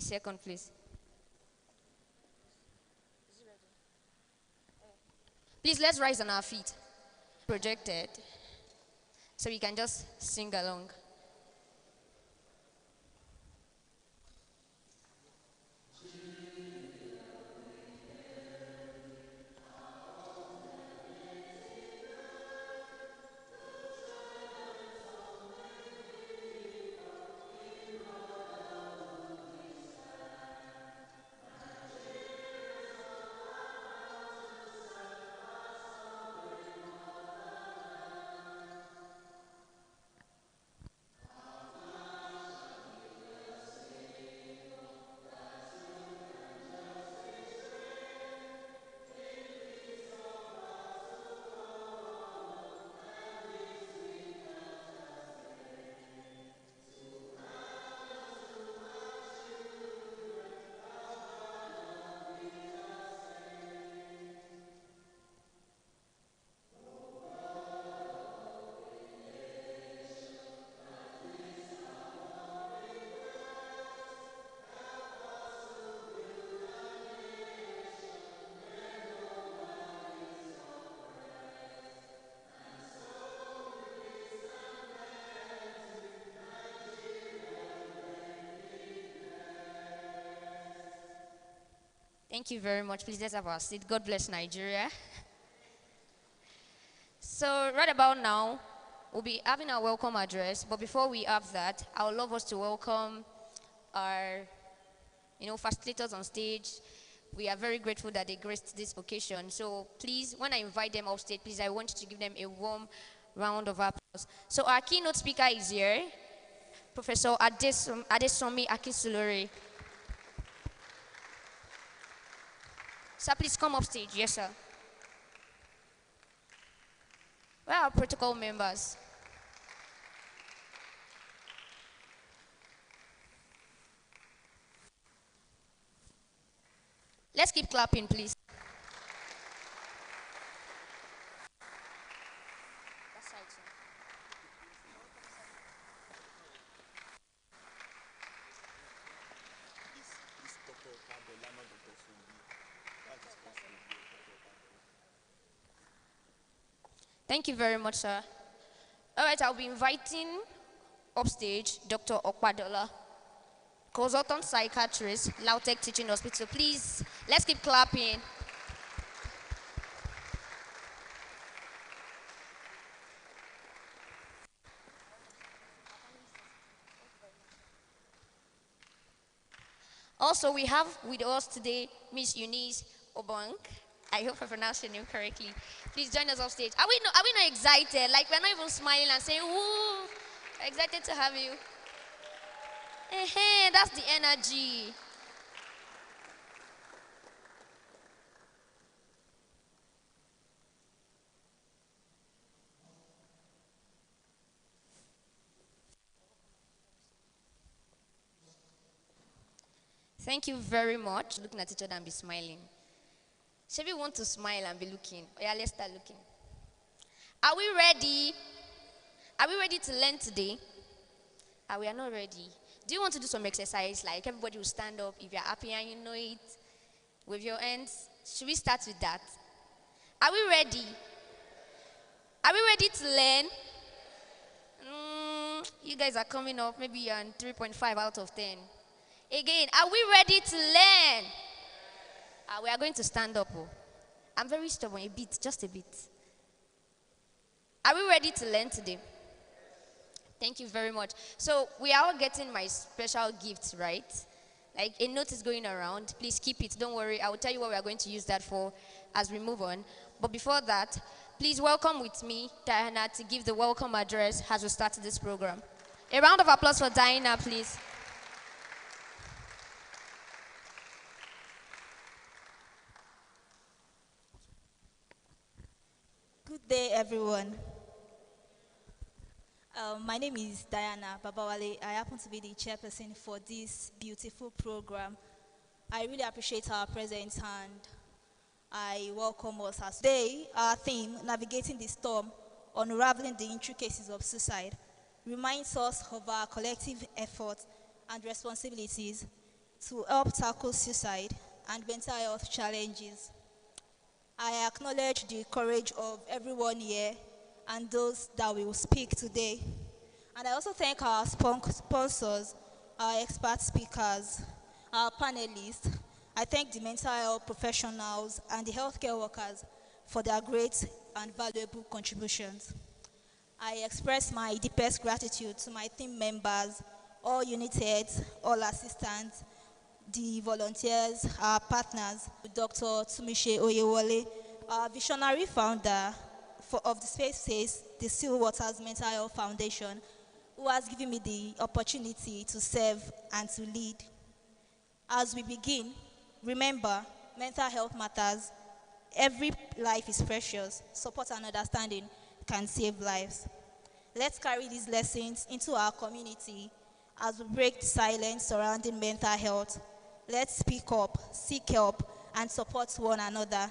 second, please. Please, let's rise on our feet. Projected. So we can just sing along. Thank you very much. Please let's have our seat. God bless Nigeria. So right about now, we'll be having our welcome address. But before we have that, I would love us to welcome our, facilitators on stage. We are very grateful that they graced this occasion. So please, when I invite them off stage, please, I want you to give them a warm round of applause. So our keynote speaker is here, Professor Adesomi Akisulore. Sir, please come up stage. Yes, sir. Where are our protocol members? Let's keep clapping, please. Thank you very much, sir. All right, I'll be inviting upstage Dr. Okwadola, consultant psychiatrist, Lautech Teaching Hospital. Please, let's keep clapping. Also, we have with us today Miss Eunice Obong. I hope I pronounced your name correctly. Please join us off stage. Are we not excited? Like, we're not even smiling and saying, woo, excited to have you. That's the energy. Thank you very much. Looking at each other and be smiling. Should we want to smile and be looking? Yeah, let's start looking. Are we ready? Are we ready to learn today? We are not ready. Do you want to do some exercise? Like everybody will stand up if you're happy and you know it with your hands. Should we start with that? Are we ready? Are we ready to learn? You guys are coming up. Maybe you're on 3.5 out of 10. Again, are we ready to learn? We are going to stand up. I'm very stubborn, a bit, just a bit. Are we ready to learn today? Thank you very much. So we are all getting my special gifts, right? Like a note is going around. Please keep it. Don't worry. I will tell you what we are going to use that for as we move on. But before that, please welcome with me Diana to give the welcome address as we start this program. A round of applause for Diana, please. Good day, everyone. My name is Diana Babawale. I happen to be the chairperson for this beautiful program. I really appreciate our presence and I welcome us as today. Our theme, Navigating the Storm, Unraveling the Intricacies of Suicide, reminds us of our collective efforts and responsibilities to help tackle suicide and mental health challenges. I acknowledge the courage of everyone here and those that will speak today. And I also thank our sponsors, our expert speakers, our panelists. I thank the mental health professionals and the healthcare workers for their great and valuable contributions. I express my deepest gratitude to my team members, all unit heads, all assistants, the volunteers, our partners, Dr. Tumishe Oyewole, our visionary founder of the Space, the Still Waters Mental Health Foundation, who has given me the opportunity to serve and to lead. As we begin, remember, mental health matters. Every life is precious. Support and understanding can save lives. Let's carry these lessons into our community as we break the silence surrounding mental health. Let's speak up, seek help, and support one another.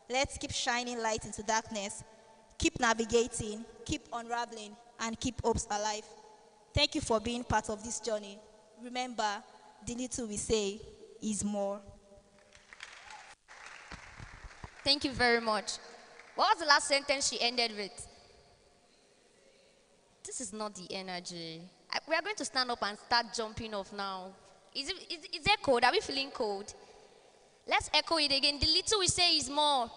Let's keep shining light into darkness, keep navigating, keep unraveling, and keep hopes alive. Thank you for being part of this journey. Remember, the little we say is more. Thank you very much. What was the last sentence she ended with? This is not the energy. We are going to stand up and start jumping off now. Is there cold? Are we feeling cold? Let's echo it again. The little we say is more.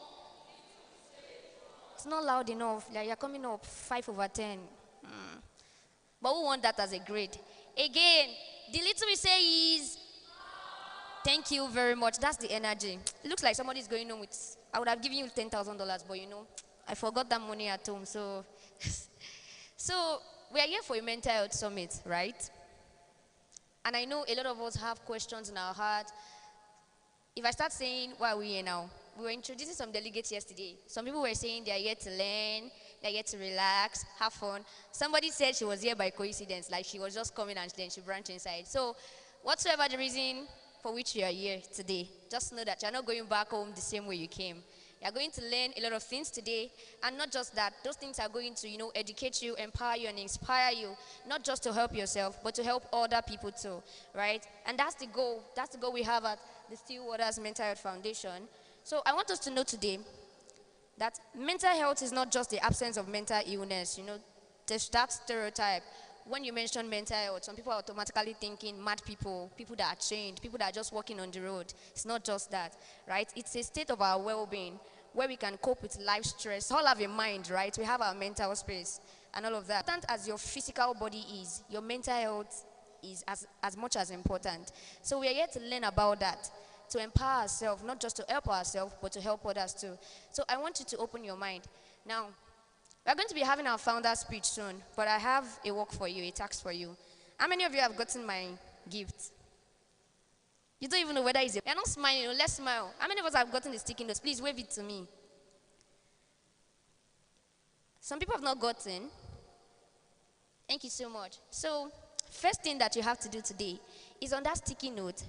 It's not loud enough. Like you're coming up 5/10. But we want that as a grade. Again, the little we say is. Thank you very much. That's the energy. It looks like somebody's going home with. I would have given you $10,000, but I forgot that money at home. So, so we are here for a mental health summit, right? And I know a lot of us have questions in our heart. If I start saying, why are we here now? We were introducing some delegates yesterday. Some people were saying they are here to learn, they are here to relax, have fun. Somebody said she was here by coincidence, like she was just coming and then she branched inside. So whatsoever the reason for which you are here today, just know that you're not going back home the same way you came. You're going to learn a lot of things today, and not just that, those things are going to, educate you, empower you, and inspire you, not just to help yourself, but to help other people too, right? And that's the goal. That's the goal we have at the Still Waters Mental Health Foundation. So I want us to know today that mental health is not just the absence of mental illness. There's that stereotype. When you mention mental health, some people are automatically thinking mad people, people that are chained, people that are just walking on the road. It's not just that, right? It's a state of our well-being where we can cope with life stress. We all have a mind, right? We have our mental space and all of that. Important as your physical body is, your mental health is as much as important. So we are here to learn about that, to empower ourselves, not just to help ourselves, but to help others too. So I want you to open your mind. Now, we're going to be having our founder speech soon, but I have a work for you, a task for you. How many of you have gotten my gift? You don't even know whether it's a... You're not smiling, let's smile. How many of us have gotten the sticky notes? Please wave it to me. Some people have not gotten. Thank you so much. So, first thing that you have to do today is on that sticky note,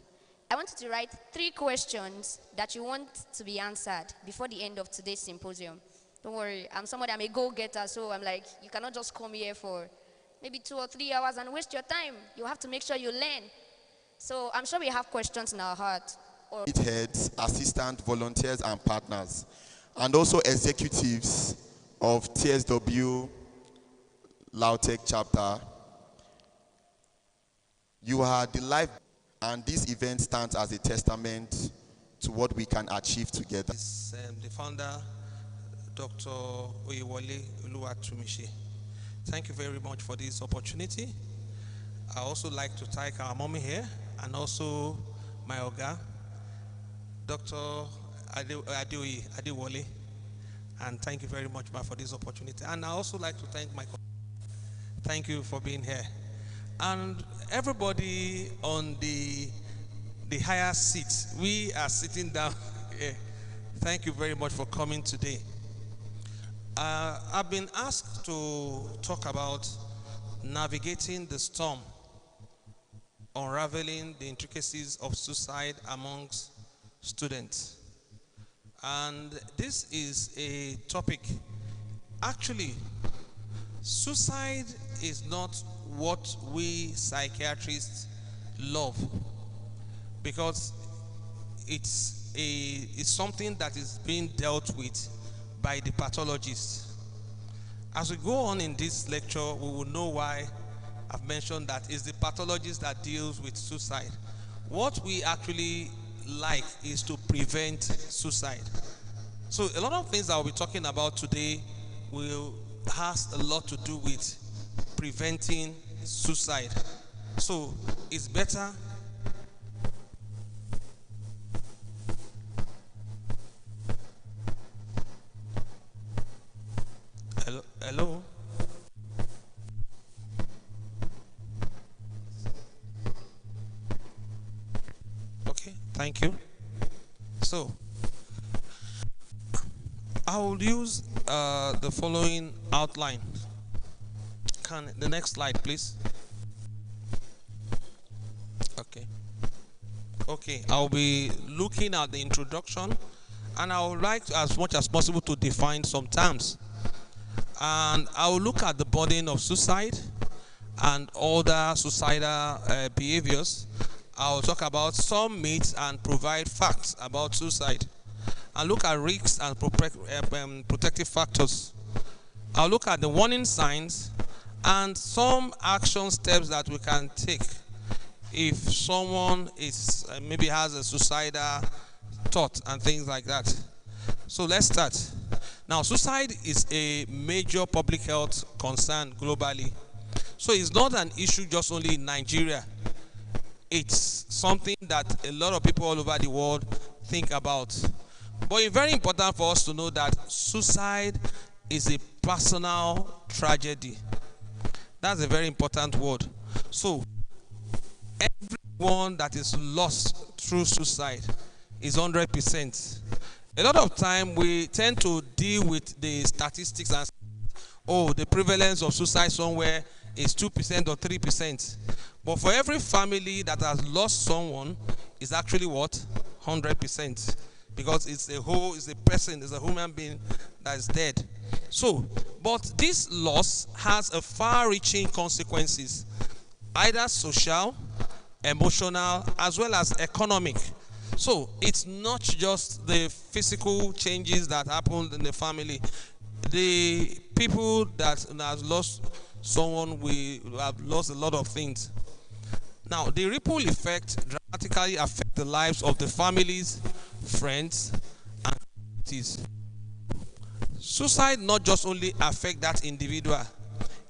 I want you to write 3 questions that you want to be answered before the end of today's symposium. Don't worry, I'm a go-getter, so I'm like, you cannot just come here for maybe 2 or 3 hours and waste your time. You have to make sure you learn. So I'm sure we have questions in our heart. Heads, assistant, volunteers, and partners, and also executives of TSW Lautech chapter. You are the life, and this event stands as a testament to what we can achieve together. The founder, Dr. Oyewole Oluwatumishi. Thank you very much for this opportunity. I also like to thank our mommy here and also my Oga, Dr. Adewale. And thank you very much for this opportunity. And I also like to thank my thank you for being here. And everybody on the higher seats, we are sitting down here. Thank you very much for coming today. I've been asked to talk about navigating the storm, unraveling the intricacies of suicide amongst students. And this is a topic, actually, suicide is not what we psychiatrists love. because it's something that is being dealt with by the pathologist. As we go on in this lecture, we will know why I've mentioned that it's the pathologist that deals with suicide. What we actually like is to prevent suicide. So a lot of things that we'll be talking about today has a lot to do with preventing suicide. So it's better. Hello? Okay, thank you. So I will use the following outline. Can the next slide, please? Okay, I'll be looking at the introduction, and I would like to, as much as possible, to define some terms. And I will look at the burden of suicide and other suicidal behaviors. I will talk about some myths and provide facts about suicide. And look at risks and protective factors. I'll look at the warning signs and some action steps that we can take if someone is maybe has a suicidal thought and things like that. So let's start. Now, suicide is a major public health concern globally. So it's not an issue just only in Nigeria. It's something that a lot of people all over the world think about. But it's very important for us to know that suicide is a personal tragedy. That's a very important word. So everyone that is lost through suicide is 100%. A lot of time we tend to deal with the statistics and the prevalence of suicide somewhere is 2% or 3%. But for every family that has lost someone, is actually what? 100%. Because it's a person, it's a human being that is dead. So, but this loss has a far-reaching consequences, either social, emotional, as well as economic. So it's not just the physical changes that happen in the family. The people that have lost someone will have lost a lot of things. Now, the ripple effect dramatically affects the lives of the families, friends, and communities. Suicide not just only affects that individual,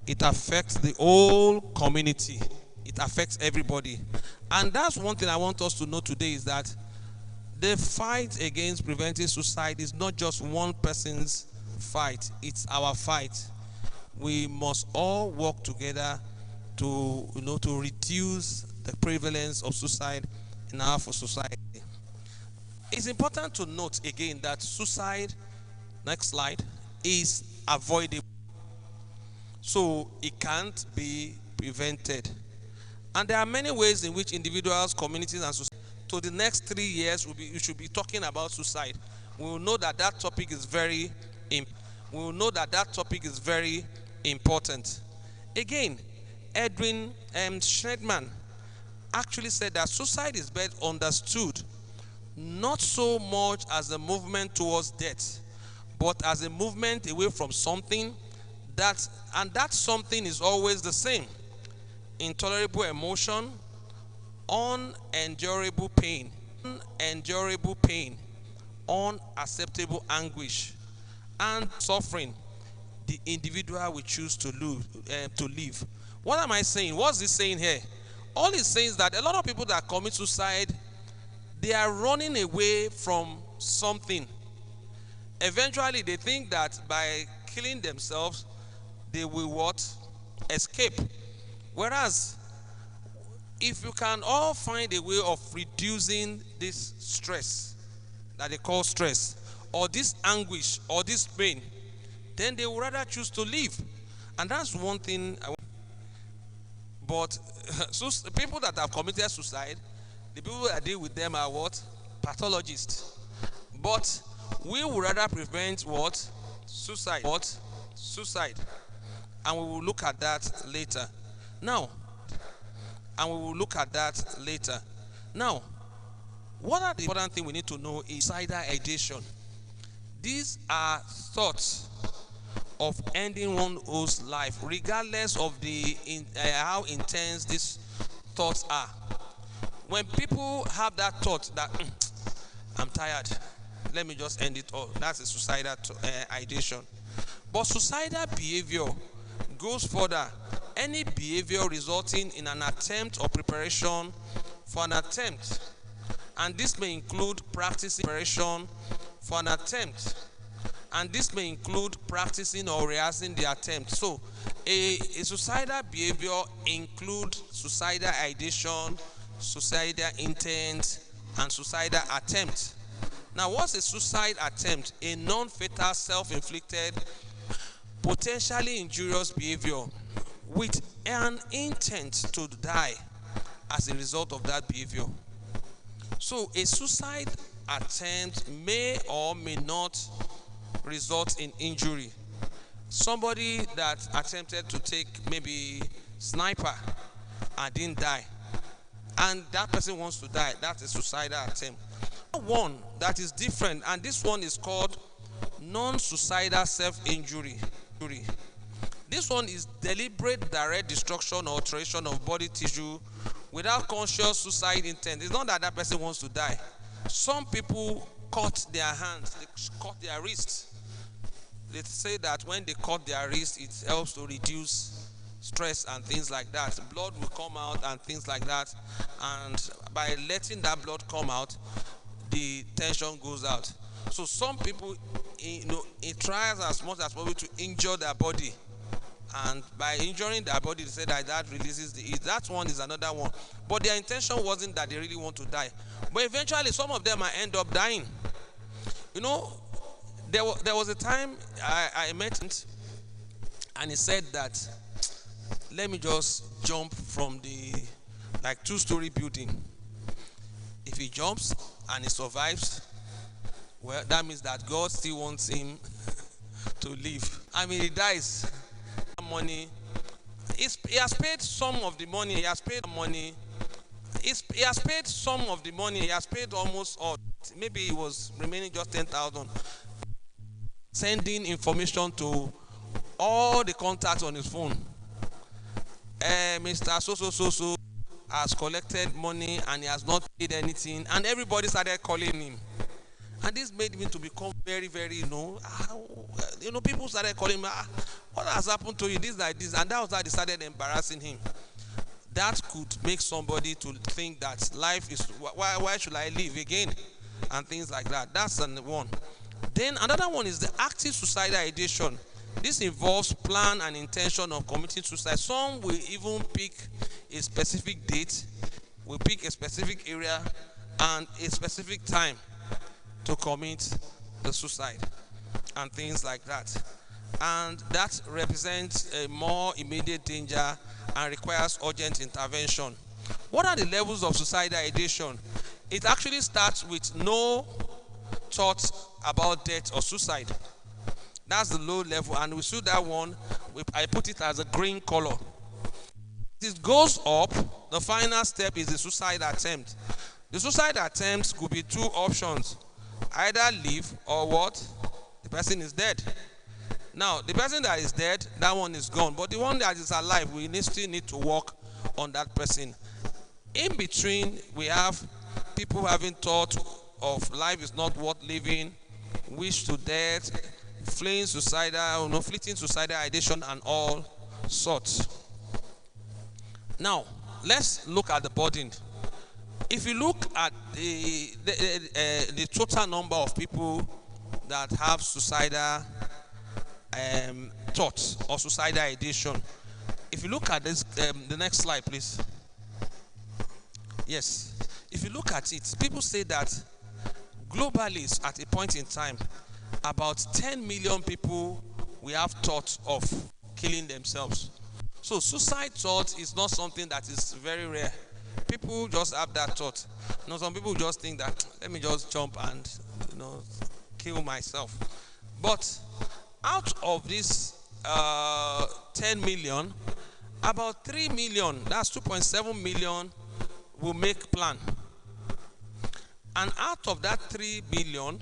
it affects the whole community. It affects everybody. And that's one thing I want us to know today, is that the fight against preventing suicide is not just one person's fight, it's our fight. We must all work together to reduce the prevalence of suicide in our society. It's important to note again that suicide, next slide, is avoidable. So it can't be prevented. And there are many ways in which individuals, communities, and society, to the next 3 years, we should be talking about suicide. We will know that that topic is very important. Again, Edwin Schneidman actually said that suicide is best understood not so much as a movement towards death, but as a movement away from something that something is always the same: intolerable emotion, unendurable pain, unacceptable anguish, and suffering the individual will choose to live. What am I saying? What's this saying here? All it's saying is that a lot of people that commit suicide, they are running away from something. Eventually, they think that by killing themselves, they will what? Escape. Whereas, if you can all find a way of reducing this stress that they call stress, or this anguish, or this pain, then they would rather choose to live. And that's one thing. But people that have committed suicide, the people that deal with them are what? Pathologists. But we would rather prevent what? Suicide. What? Suicide. And we will look at that later. Now, What are the important thing we need to know is suicidal ideation. These are thoughts of ending one's life, regardless of how intense these thoughts are. When people have that thought that I'm tired, let me just end it all, that's a suicidal ideation. But suicidal behavior goes further. Any behavior resulting in an attempt or preparation for an attempt, and this may include practicing preparation for an attempt, and this may include practicing or rehearsing the attempt. So a suicidal behavior includes suicidal ideation, suicidal intent, and suicidal attempt. Now, what's a suicide attempt? A non-fatal, self-inflicted, potentially injurious behavior with an intent to die as a result of that behavior. So a suicide attempt may or may not result in injury. Somebody that attempted to take maybe sniper and didn't die, and that person wants to die, that's a suicidal attempt. One that is different, and this one is called non-suicidal self-injury. This one is deliberate direct destruction or alteration of body tissue without conscious suicide intent. It's not that that person wants to die. Some people cut their hands, they cut their wrists. They say that when they cut their wrist, it helps to reduce stress and things like that. Blood will come out and things like that. And by letting that blood come out, the tension goes out. So some people, it tries as much as possible to injure their body. And by injuring their body, they say that releases the heat. That one is another one. But their intention wasn't that they really want to die. But eventually, some of them might end up dying. There was a time I met him, and he said that, let me just jump from the two-story building. If he jumps and he survives, well, that means that God still wants him to live. I mean, he dies. Money. He has paid some of the money. He has paid money. He has paid some of the money. He has paid almost all. Maybe it was remaining just 10,000. Sending information to all the contacts on his phone. Mr. So has collected money and he has not paid anything, and everybody started calling him. And this made me to become very, very, people started calling me, what has happened to you, this, like this, and that was how they started embarrassing him. That could make somebody to think that life is, why should I live again, and things like that. That's one. Then another one is the active suicidal ideation. This involves plan and intention of committing suicide. Some will even pick a specific date, will pick a specific area and a specific time to commit the suicide and things like that. And that represents a more immediate danger and requires urgent intervention. What are the levels of suicidal ideation? It actually starts with no thought about death or suicide. That's the low level, and we see that one, I put it as a green color. It goes up, the final step is the suicide attempt. The suicide attempt could be two options. Either live or what? The person is dead. Now, the person that is dead, that one is gone. But the one that is alive, we still need to work on that person. In between, we have people having thought of life is not worth living, wish to death, fleeting suicidal ideation, and all sorts. Now, let's look at the burden. If you look at the total number of people that have suicidal thoughts or suicidal ideation, if you look at this, the next slide, please. Yes. If you look at it, people say that globally, at a point in time, about 10 million people will have thoughts of killing themselves. So suicide thought is not something that is very rare. People just have that thought. Some people just think that, let me just jump and kill myself. But out of this 10 million, about 3 million, that's 2.7 million, will make plan. And out of that 3 billion,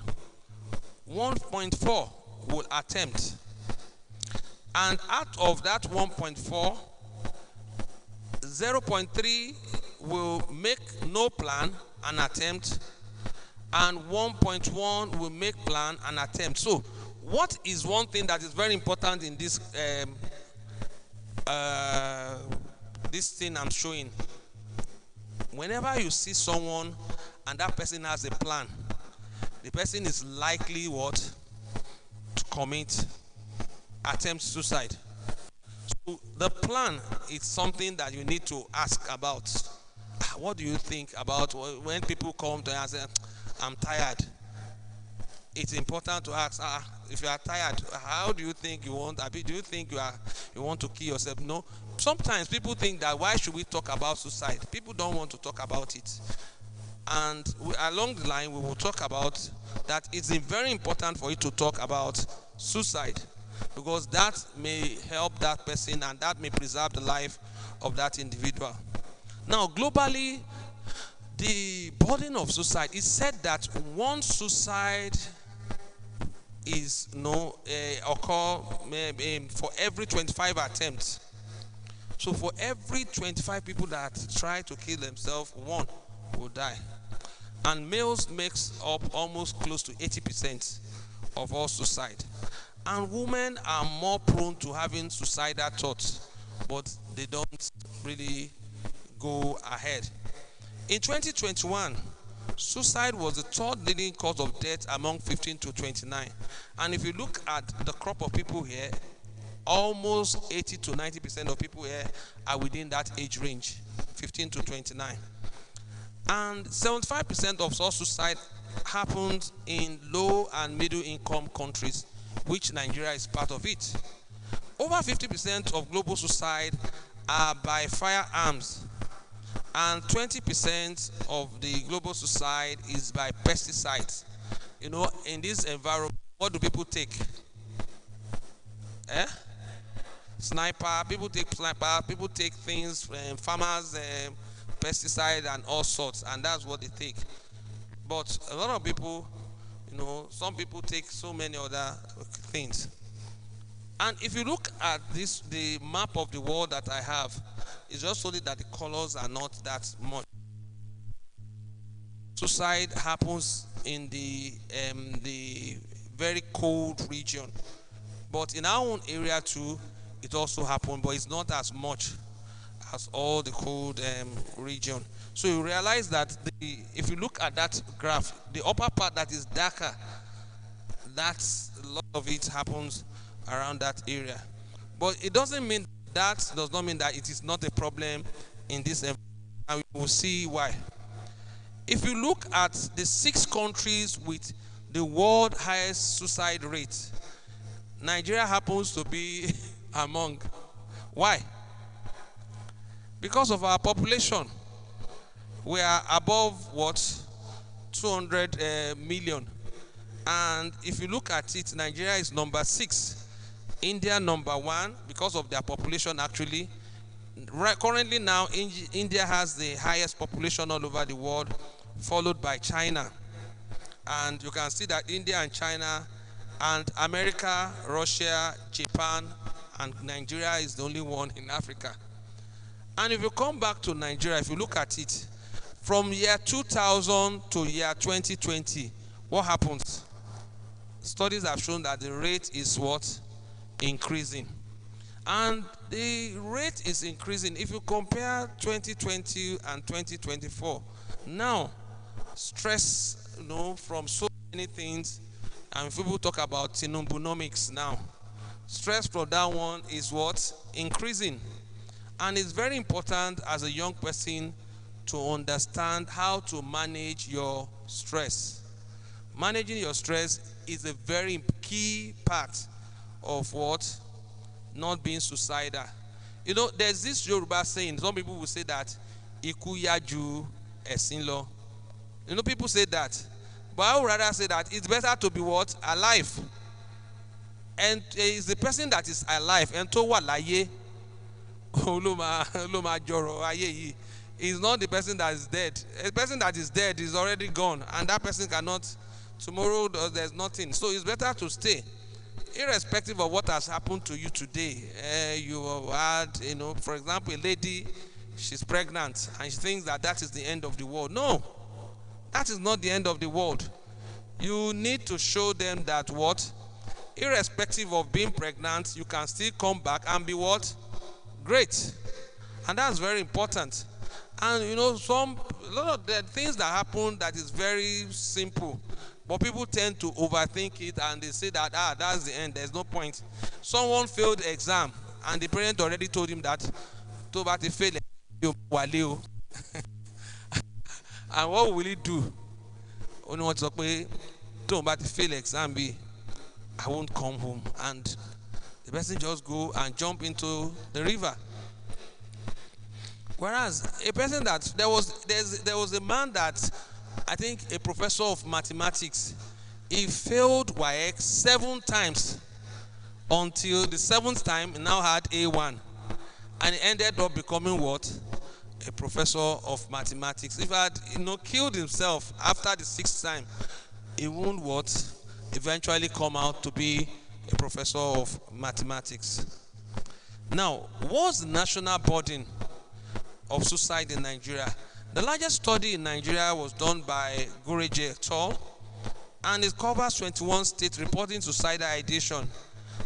1.4 will attempt. And out of that 1.4, 0.3 will make no plan and attempt, and 1.1 will make plan and attempt. So what is one thing that is very important in this this thing I'm showing? Whenever you see someone and that person has a plan, the person is likely what? To commit, attempt suicide. So the plan is something that you need to ask about. What do you think about when people come to you and say, I'm tired? It's important to ask, if you are tired, how do you think you want? Do you think you want to kill yourself? No. Sometimes people think that why should we talk about suicide? People don't want to talk about it. And along the line, we will talk about that. It's very important for you to talk about suicide, because that may help that person and that may preserve the life of that individual. Now, globally, the burden of suicide is said that one suicide is occur for every 25 attempts. So for every 25 people that try to kill themselves, one will die. And males makes up almost close to 80% of all suicide. And women are more prone to having suicidal thoughts, but they don't really go ahead. In 2021, suicide was the third leading cause of death among 15 to 29. And if you look at the crop of people here, almost 80 to 90% of people here are within that age range, 15 to 29. And 75% of all suicide happens in low and middle income countries, which Nigeria is part of it. Over 50% of global suicide are by firearms, and 20% of the global suicide is by pesticides. In this environment, what do people take? Sniper, people take sniper, people take things, farmers, pesticide and all sorts, and that's what they take. But a lot of people, some people take so many other things. And if you look at the map of the world that I have, it's just only that the colors are not that much. Suicide happens in the very cold region, but in our own area too, it also happens, but it's not as much as all the cold region. So you realize that if you look at that graph, the upper part that is darker, that's a lot of it happens around that area. But it does not mean that it is not a problem in this environment, and we will see why. If you look at the 6 countries with the world highest suicide rate, Nigeria happens to be among. Why? Because of our population. We are above 200 million. And if you look at it, Nigeria is number 6. India number 1 because of their population actually. Currently now, India has the highest population all over the world, followed by China. And you can see that India and China and America, Russia, Japan, and Nigeria is the only one in Africa. And if you come back to Nigeria, if you look at it, from year 2000 to year 2020, what happens? Studies have shown that the rate is increasing. And the rate is increasing. If you compare 2020 and 2024, now stress, from so many things, and people talk about Tinubunomics now. Stress from that one is increasing. And it's very important as a young person to understand how to manage your stress. Managing your stress is a very key part of not being suicidal. There's this Yoruba saying, some people will say that Iku yaju esin lo. People say that. But I would rather say that it's better to be alive. And it's the person that is alive and to what laye. is not the person that is dead. A person that is dead is already gone, and that person cannot, tomorrow there's nothing. So it's better to stay. Irrespective of what has happened to you today, you have had, for example, a lady, she's pregnant, and she thinks that that is the end of the world. No, that is not the end of the world. You need to show them that what? Irrespective of being pregnant, you can still come back and be what? Great. And that's very important. And a lot of the things that happen that is very simple, but people tend to overthink it, and they say that that's the end, there's no point. Someone failed the exam, and the parent already told him that to fail you wale. And what will he do? Only wants to pay to fail exam be, I won't come home, and the person just go and jump into the river. Whereas a person that there was a man that, I think a professor of mathematics, he failed WAEC 7 times until the 7th time he now had A1, and he ended up becoming what? A professor of mathematics. If he had killed himself after the 6th time, he won't what? Eventually come out to be a professor of mathematics. Now, what's the national burden of suicide in Nigeria? The largest study in Nigeria was done by Gureje et al., and it covers 21 states reporting suicidal ideation,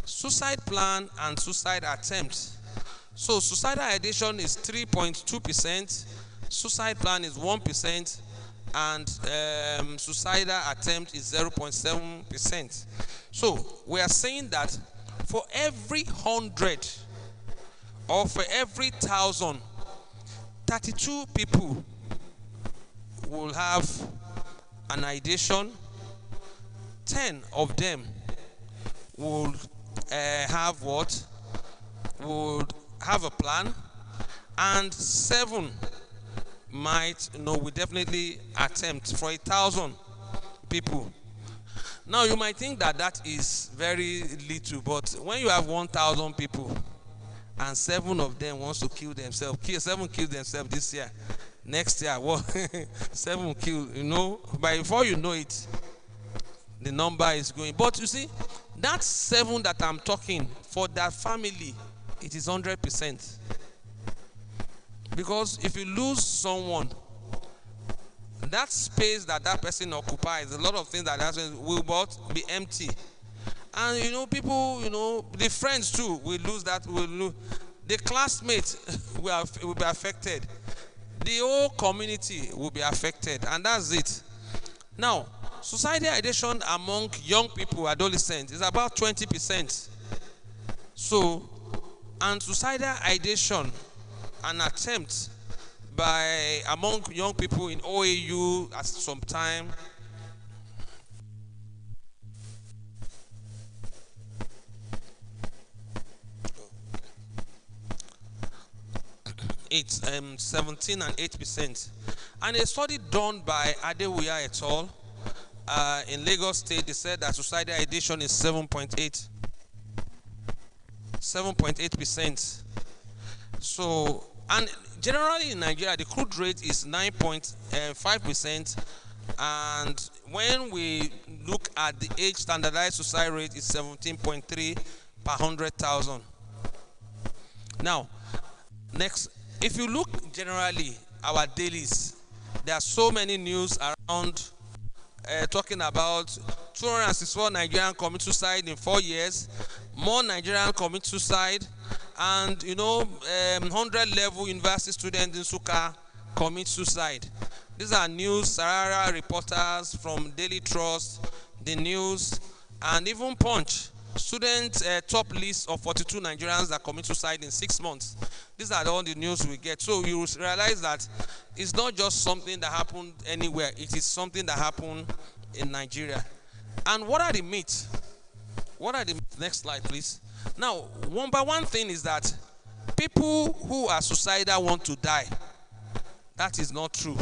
suicide plan, and suicide attempts. So suicidal ideation is 3.2%, suicide plan is 1%, and suicidal attempt is 0.7%. So we are saying that for every 100 or for every 1,000, 32 people will have an ideation. 10 of them will have what? Would have a plan, and 7 might, will definitely attempt for 1,000 people. Now you might think that that is very little, but when you have 1,000 people and 7 of them wants to kill themselves, 7 kill themselves this year, next year, what? 7 kill, by before you know it, the number is going. But you see, that 7 that I'm talking, for that family, it is 100%. Because if you lose someone, that space that that person occupies, a lot of things that person will be empty. And people, the friends too will lose that, will lose. The classmates will be affected. The whole community will be affected, and that's it. Now, suicidal ideation among young people, adolescents, is about 20%. So, and suicidal ideation, an attempt among young people in OAU at some time, it's 17 and 8%. And a study done by Adewuya et al. In Lagos State, they said that suicidal ideation is 7.8%. So, and generally in Nigeria, the crude rate is 9.5%, and when we look at the age standardized suicide rate, is 17.3 per 100,000. Now, next, if you look generally our dailies, there are so many news around talking about 264 Nigerians commit suicide in 4 years, more Nigerians commit suicide, and 100 level university students in Suka commit suicide. These are news, Sarara reporters from Daily Trust, The News, and even Punch. Students top list of 42 Nigerians that commit suicide in 6 months. These are all the news we get. So you realize that it's not just something that happened anywhere. It is something that happened in Nigeria. And what are the myths? What are the myths? Next slide, please. Now, one thing is that people who are suicidal want to die. That is not true.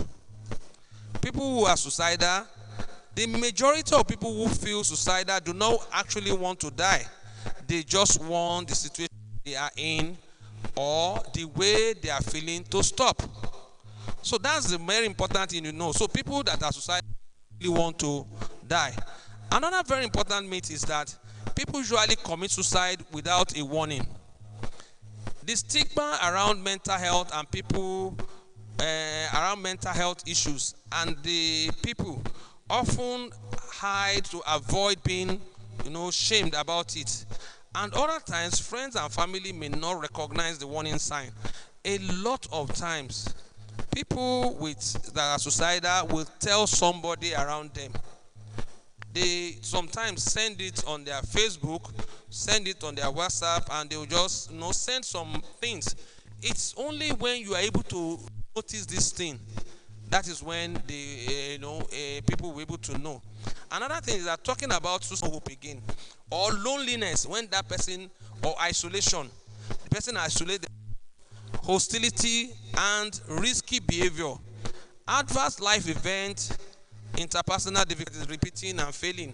People who are suicidal, the majority of people who feel suicidal do not actually want to die. They just want the situation they are in or the way they are feeling to stop. So that's the very important thing you know. So people that are suicidal really want to die. Another very important myth is that people usually commit suicide without a warning. The stigma around mental health and people around mental health issues, and the people often hide to avoid being, shamed about it. And other times, friends and family may not recognize the warning sign. A lot of times, people that are suicidal will tell somebody around them. They sometimes send it on their Facebook, send it on their WhatsApp, and they will just send some things. It's only when you are able to notice this thing, that is when the people will be able to know. Another thing is that talking about suicide hope again, or loneliness, when that person, or isolation, the person isolated, hostility and risky behavior, adverse life event, interpersonal difficulties, repeating and failing,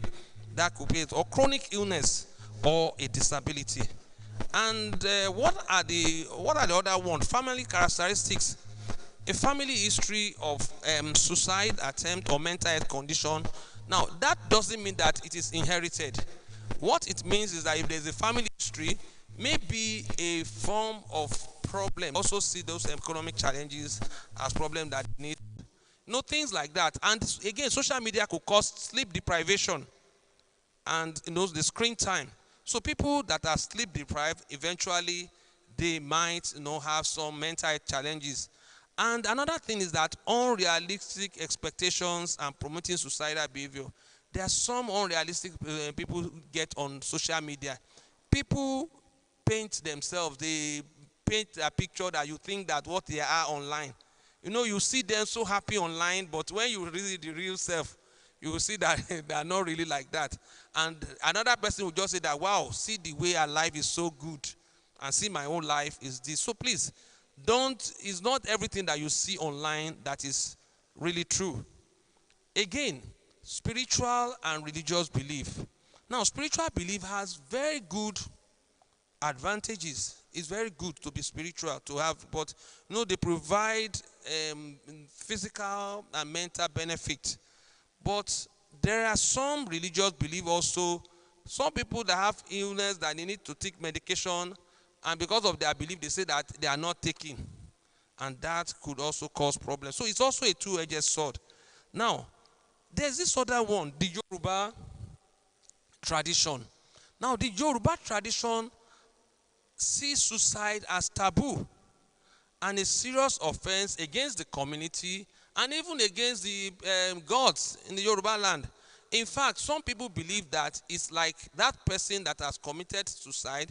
that could be it, or chronic illness, or a disability. And what are the other ones? Family characteristics. A family history of suicide attempt or mental health condition. Now, that doesn't mean that it is inherited. What it means is that if there's a family history, maybe a form of problem. Also see those economic challenges as problem that need, things like that. And again, social media could cause sleep deprivation and the screen time. So people that are sleep deprived, eventually they might have some mental health challenges. And another thing is that unrealistic expectations and promoting suicidal behavior. There are some unrealistic people get on social media. People paint themselves. They paint a picture that you think that what they are online. You see them so happy online, but when you read the real self, you will see that they are not really like that. And another person will just say that, wow, see the way our life is so good, and see my own life is this. So please, it's not everything that you see online that is really true. Again, spiritual and religious belief. Now, spiritual belief has very good advantages. It's very good to be spiritual, to have, but they provide physical and mental benefit. But there are some religious belief also. Some people that have illness that they need to take medication, and because of their belief, they say that they are not taking. And that could also cause problems. So it's also a two-edged sword. Now, there's this other one, the Yoruba tradition. Now, the Yoruba tradition sees suicide as taboo and a serious offense against the community and even against the gods in the Yoruba land. In fact, some people believe that it's like that person that has committed suicide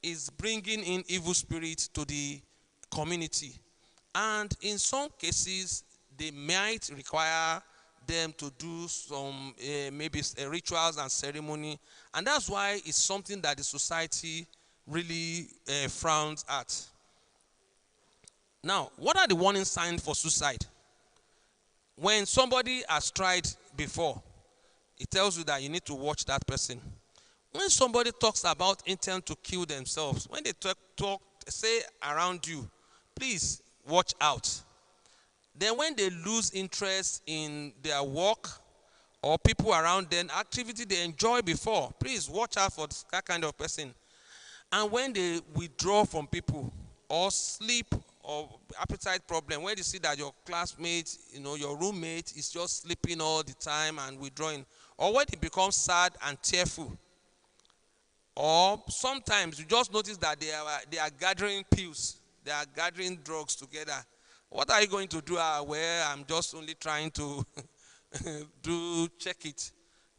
is bringing in evil spirits to the community. And in some cases, they might require them to do some maybe rituals and ceremony. And that's why it's something that the society really frowns at. Now, what are the warning signs for suicide? When somebody has tried before, it tells you that you need to watch that person. When somebody talks about intent to kill themselves, when they say around you, please watch out. Then when they lose interest in their work or people around them, activity they enjoy before, please watch out for that kind of person. And when they withdraw from people, or sleep, or appetite problem, when you see that your classmate, your roommate is just sleeping all the time and withdrawing, or when it becomes sad and tearful, or sometimes you just notice that they are gathering pills, they are gathering drugs together. What are you going to do? Well, I'm just only trying to check it.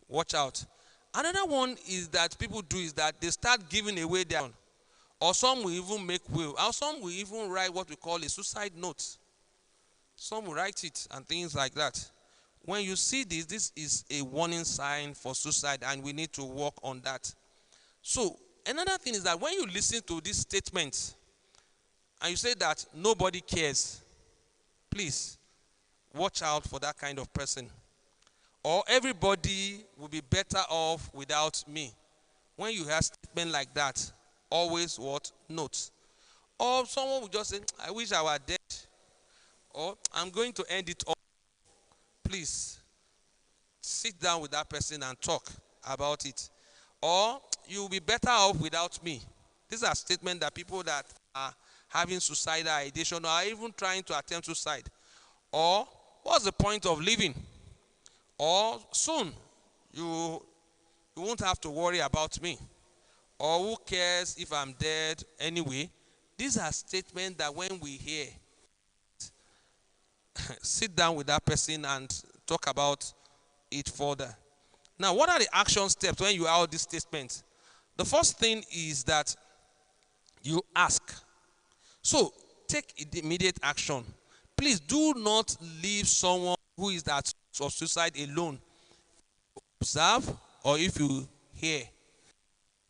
Watch out. Another one is that people do is that they start giving away their own. Or some will even make will. Or some will even write what we call a suicide note. Some will write it and things like that. When you see this is a warning sign for suicide, and we need to work on that. So, another thing is that when you listen to this statement, and you say that nobody cares, please watch out for that kind of person. Or everybody will be better off without me. When you hear a statement like that, always what? Note. Or someone will just say, I wish I were dead. or I'm going to end it all. Please sit down with that person and talk about it. Or you'll be better off without me. These are statements that people that are having suicidal ideation or are even trying to attempt suicide. Or what's the point of living? Or soon you won't have to worry about me. Or who cares if I'm dead anyway? These are statements that when we hear, sit down with that person and talk about it further. Now, what are the action steps when you have these statements? The first thing is that you ask. So, take immediate action. Please do not leave someone who is at of suicide alone. Observe, or if you hear.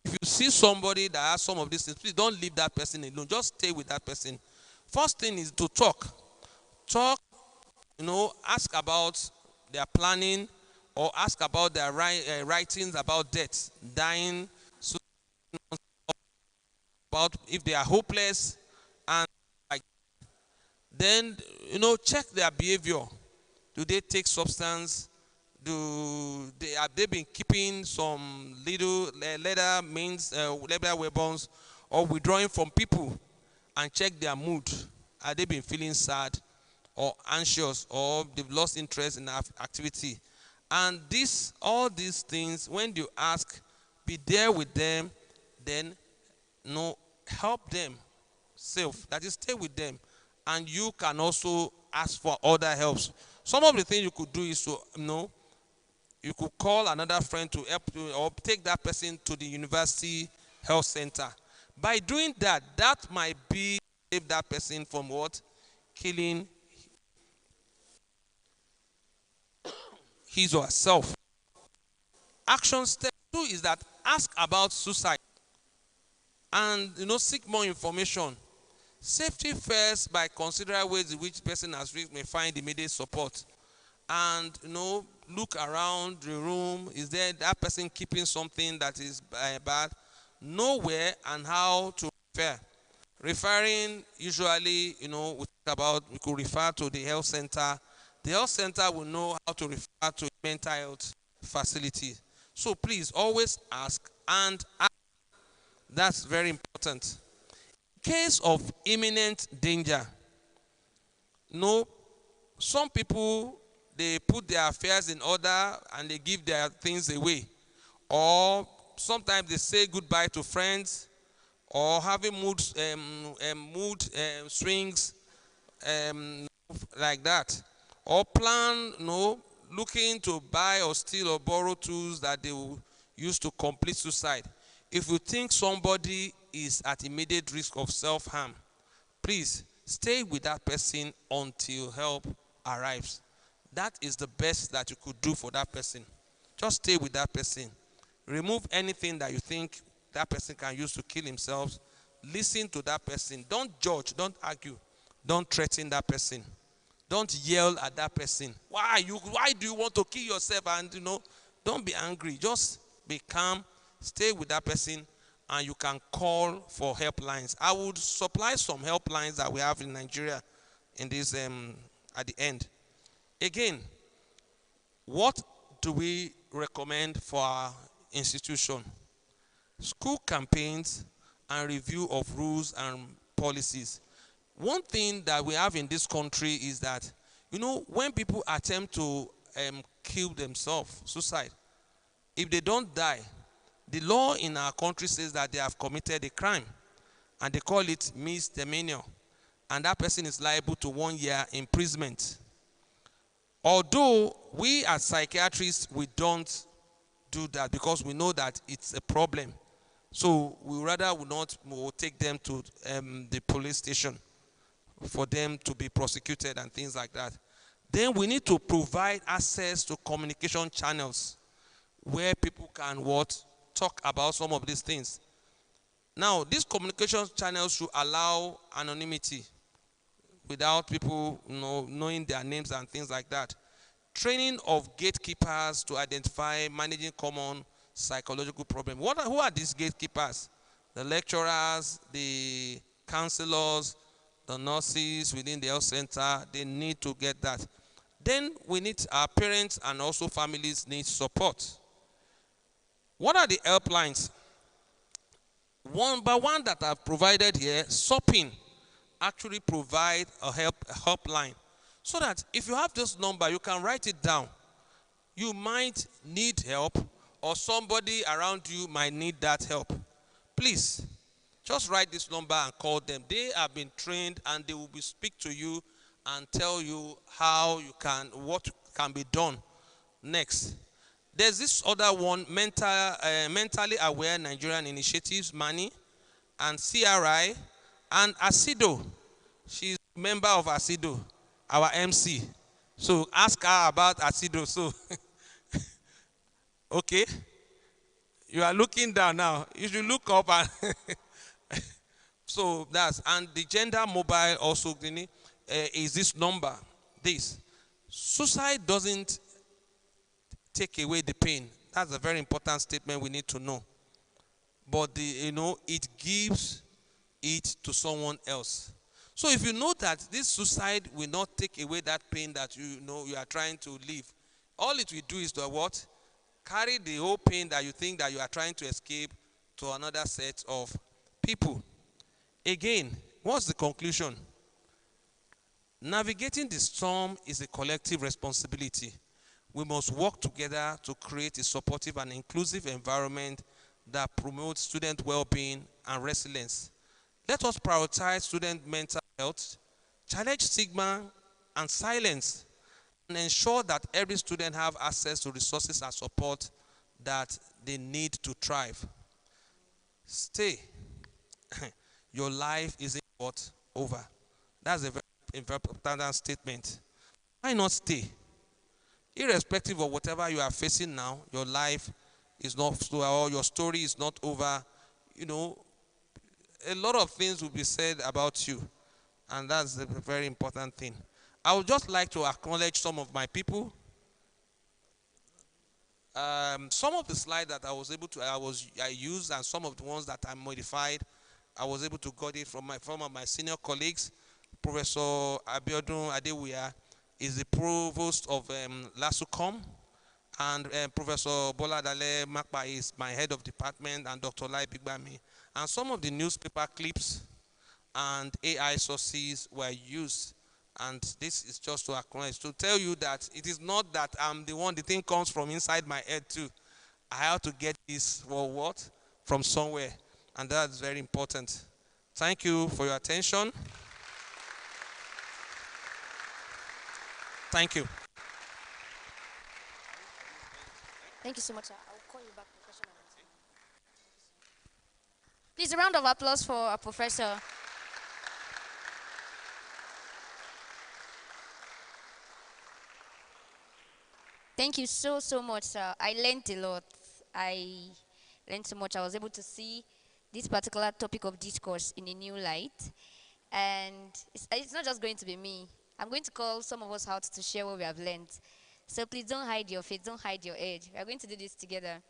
If you see somebody that has some of these things, please don't leave that person alone. Just stay with that person. First thing is to talk. Talk, ask about their planning, or ask about their writings about death, dying, so about if they are hopeless, and like, then check their behavior. Do they take substance? Have they been keeping some little leather weapons, or withdrawing from people? And check their mood. Have they been feeling sad or anxious, or they've lost interest in activity? And all these things, when you ask, be there with them, then help them self. That is, stay with them. And you can also ask for other helps. Some of the things you could do is to, you could call another friend to help you, or take that person to the university health center. By doing that, that might save that person from what? Killing his or herself. Action step 2 is that ask about suicide and seek more information. Safety first by considering ways in which person has reached may find immediate support. And look around the room. Is there that person keeping something that is bad? Know where and how to refer. Referring, usually, we could refer to the health center. The health center will know how to refer to mental health facility. So please always ask and ask. That's very important. In case of imminent danger, some people, they put their affairs in order and they give their things away. Or sometimes they say goodbye to friends, or having mood swings like that. Or plan, looking to buy or steal or borrow tools that they will use to complete suicide. If you think somebody is at immediate risk of self-harm, please stay with that person until help arrives. That is the best that you could do for that person. Just stay with that person. Remove anything that you think that person can use to kill himself. Listen to that person. Don't judge. Don't argue. Don't threaten that person. Don't yell at that person. Why do you want to kill yourself? And don't be angry. Just be calm. Stay with that person, and you can call for helplines. I would supply some helplines that we have in Nigeria in this at the end. Again, what do we recommend for our institution? School campaigns and review of rules and policies. One thing that we have in this country is that, when people attempt to kill themselves, suicide, if they don't die, the law in our country says that they have committed a crime, and they call it misdemeanor, and that person is liable to 1 year imprisonment. Although we as psychiatrists, we don't do that because we know that it's a problem. So we rather will take them to the police station for them to be prosecuted and things like that. Then we need to provide access to communication channels where people can talk about some of these things. Now, these communication channels should allow anonymity without people knowing their names and things like that. Training of gatekeepers to identify managing common psychological problems. Who are these gatekeepers? The lecturers, the counselors, the nurses within the health center, they need to get that. Then we need our parents and also families need support. What are the helplines? One by one that I've provided here, SOPIN actually provide a helpline. So that if you have this number, you can write it down. You might need help, or somebody around you might need that help. Please, just write this number and call them. They have been trained and they will speak to you and tell you how you can, what can be done next. There's this other one, Mentally Aware Nigerian Initiatives, MANI, and CRI, and ASIDO. She's a member of ASIDO, our MC. So ask her about ASIDO. So, okay. You are looking down now. You should look up. And so that's, and the gender mobile also is this number. This. Suicide doesn't take away the pain. That's a very important statement we need to know. But it gives it to someone else. So if you know that this suicide will not take away that pain that you are trying to live, all it will do is to what? Carry the whole pain that you think that you are trying to escape to another set of people. Again, what's the conclusion? Navigating the storm is a collective responsibility. We must work together to create a supportive and inclusive environment that promotes student well-being and resilience. Let us prioritize student mental health, challenge stigma and silence, and ensure that every student have access to resources and support that they need to thrive. Stay. Your life isn't over. That's a very important statement. Why not stay? Irrespective of whatever you are facing now, your life is not over, or your story is not over. A lot of things will be said about you, and that's a very important thing. I would just like to acknowledge some of my people. Some of the slides that I used, and some of the ones that I modified, I was able to get it from some of my senior colleagues. Professor Abiodun Adewuya is the provost of LASUCOM, and Professor Boladale Makpa is my head of department, and Dr. Lai Bigbami. And some of the newspaper clips and AI sources were used. And this is just to acknowledge, to tell you that it is not that I'm the one, the thing comes from inside my head too. I have to get this for what? From somewhere. And that's very important. Thank you for your attention. Thank you. Thank you so much, sir. I will call you back for question and answer. Please, a round of applause for our professor. Thank you so much, sir. I learned a lot. I learned so much. I was able to see this particular topic of discourse in a new light. And it's not just going to be me. I'm going to call some of us out to share what we have learned. So please don't hide your face, don't hide your edge. We are going to do this together.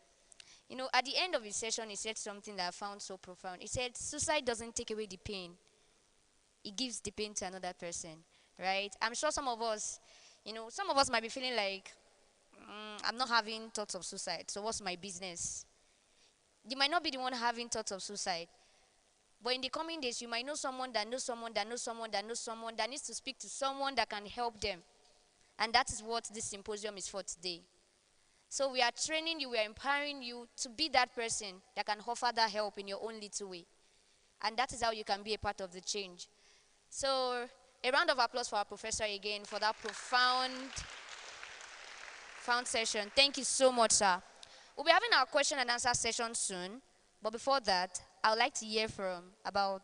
At the end of his session, he said something that I found so profound. He said, suicide doesn't take away the pain. It gives the pain to another person, right? I'm sure some of us might be feeling like, I'm not having thoughts of suicide, so what's my business? You might not be the one having thoughts of suicide. But in the coming days, you might know someone that knows someone that knows someone that knows someone that needs to speak to someone that can help them. And that is what this symposium is for today. So we are training you, we are empowering you to be that person that can offer that help in your own little way. And that is how you can be a part of the change. So a round of applause for our professor again for that profound session. Thank you so much, sir. We'll be having our question and answer session soon. But before that, I would like to hear from about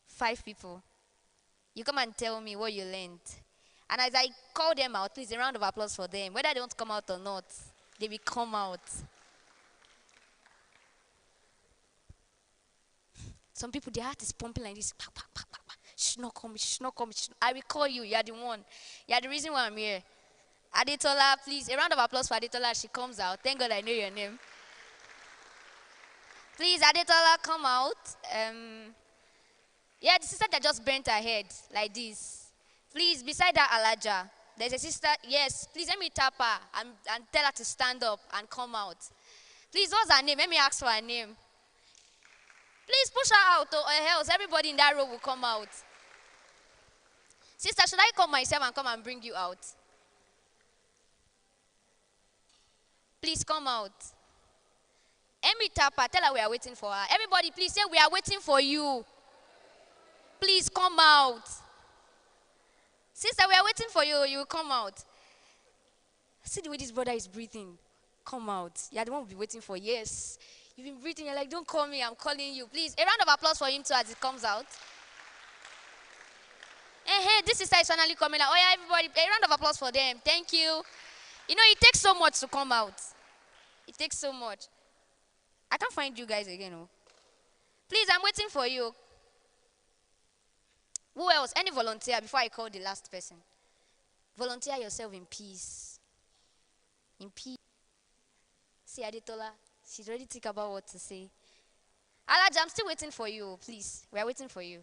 5 people. You come and tell me what you learned. And as I call them out, please, a round of applause for them. Whether they want to come out or not, they will come out. Some people, their heart is pumping like this. She should not come, she should not come. I will call you, you are the one. You are the reason why I'm here. Adetola, please, a round of applause for Adetola. She comes out. Thank God I know your name. Please, Adetola, come out. Yeah, the sister that just bent her head like this. Please, beside that Alaja, there's a sister. Yes, please let me tap her and tell her to stand up and come out. Please, what's her name? Let me ask for her name. Please push her out, or else everybody in that row will come out. Sister, should I come myself and come and bring you out? Please come out. Emi tap her, tell her we are waiting for her. Everybody, please say we are waiting for you. Please come out. Sister, we are waiting for you. You will come out. See the way this brother is breathing. Come out. You are the one we'll be waiting for. Yes. You've been breathing. You're like, don't call me. I'm calling you. Please, a round of applause for him too as it comes out. Hey, this sister is finally coming out. Oh yeah, everybody, a round of applause for them. Thank you. You know, it takes so much to come out. It takes so much. I can't find you guys again. Oh. Please, I'm waiting for you. Who else? Any volunteer before I call the last person? Volunteer yourself in peace. In peace. See Adetola, she's ready to think about what to say. Alaja, I'm still waiting for you, please. We are waiting for you.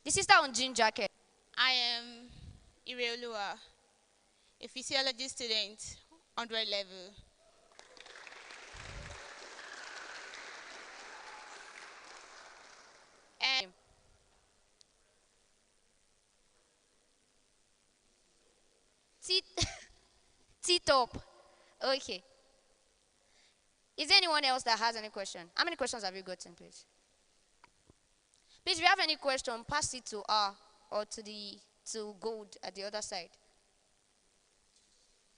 The sister on jean jacket. I am Ireolua, a physiology student, 100 level. And T-top. Okay. Is there anyone else that has any question? How many questions have you gotten, please? Please, if you have any question, pass it to R or to Gold at the other side.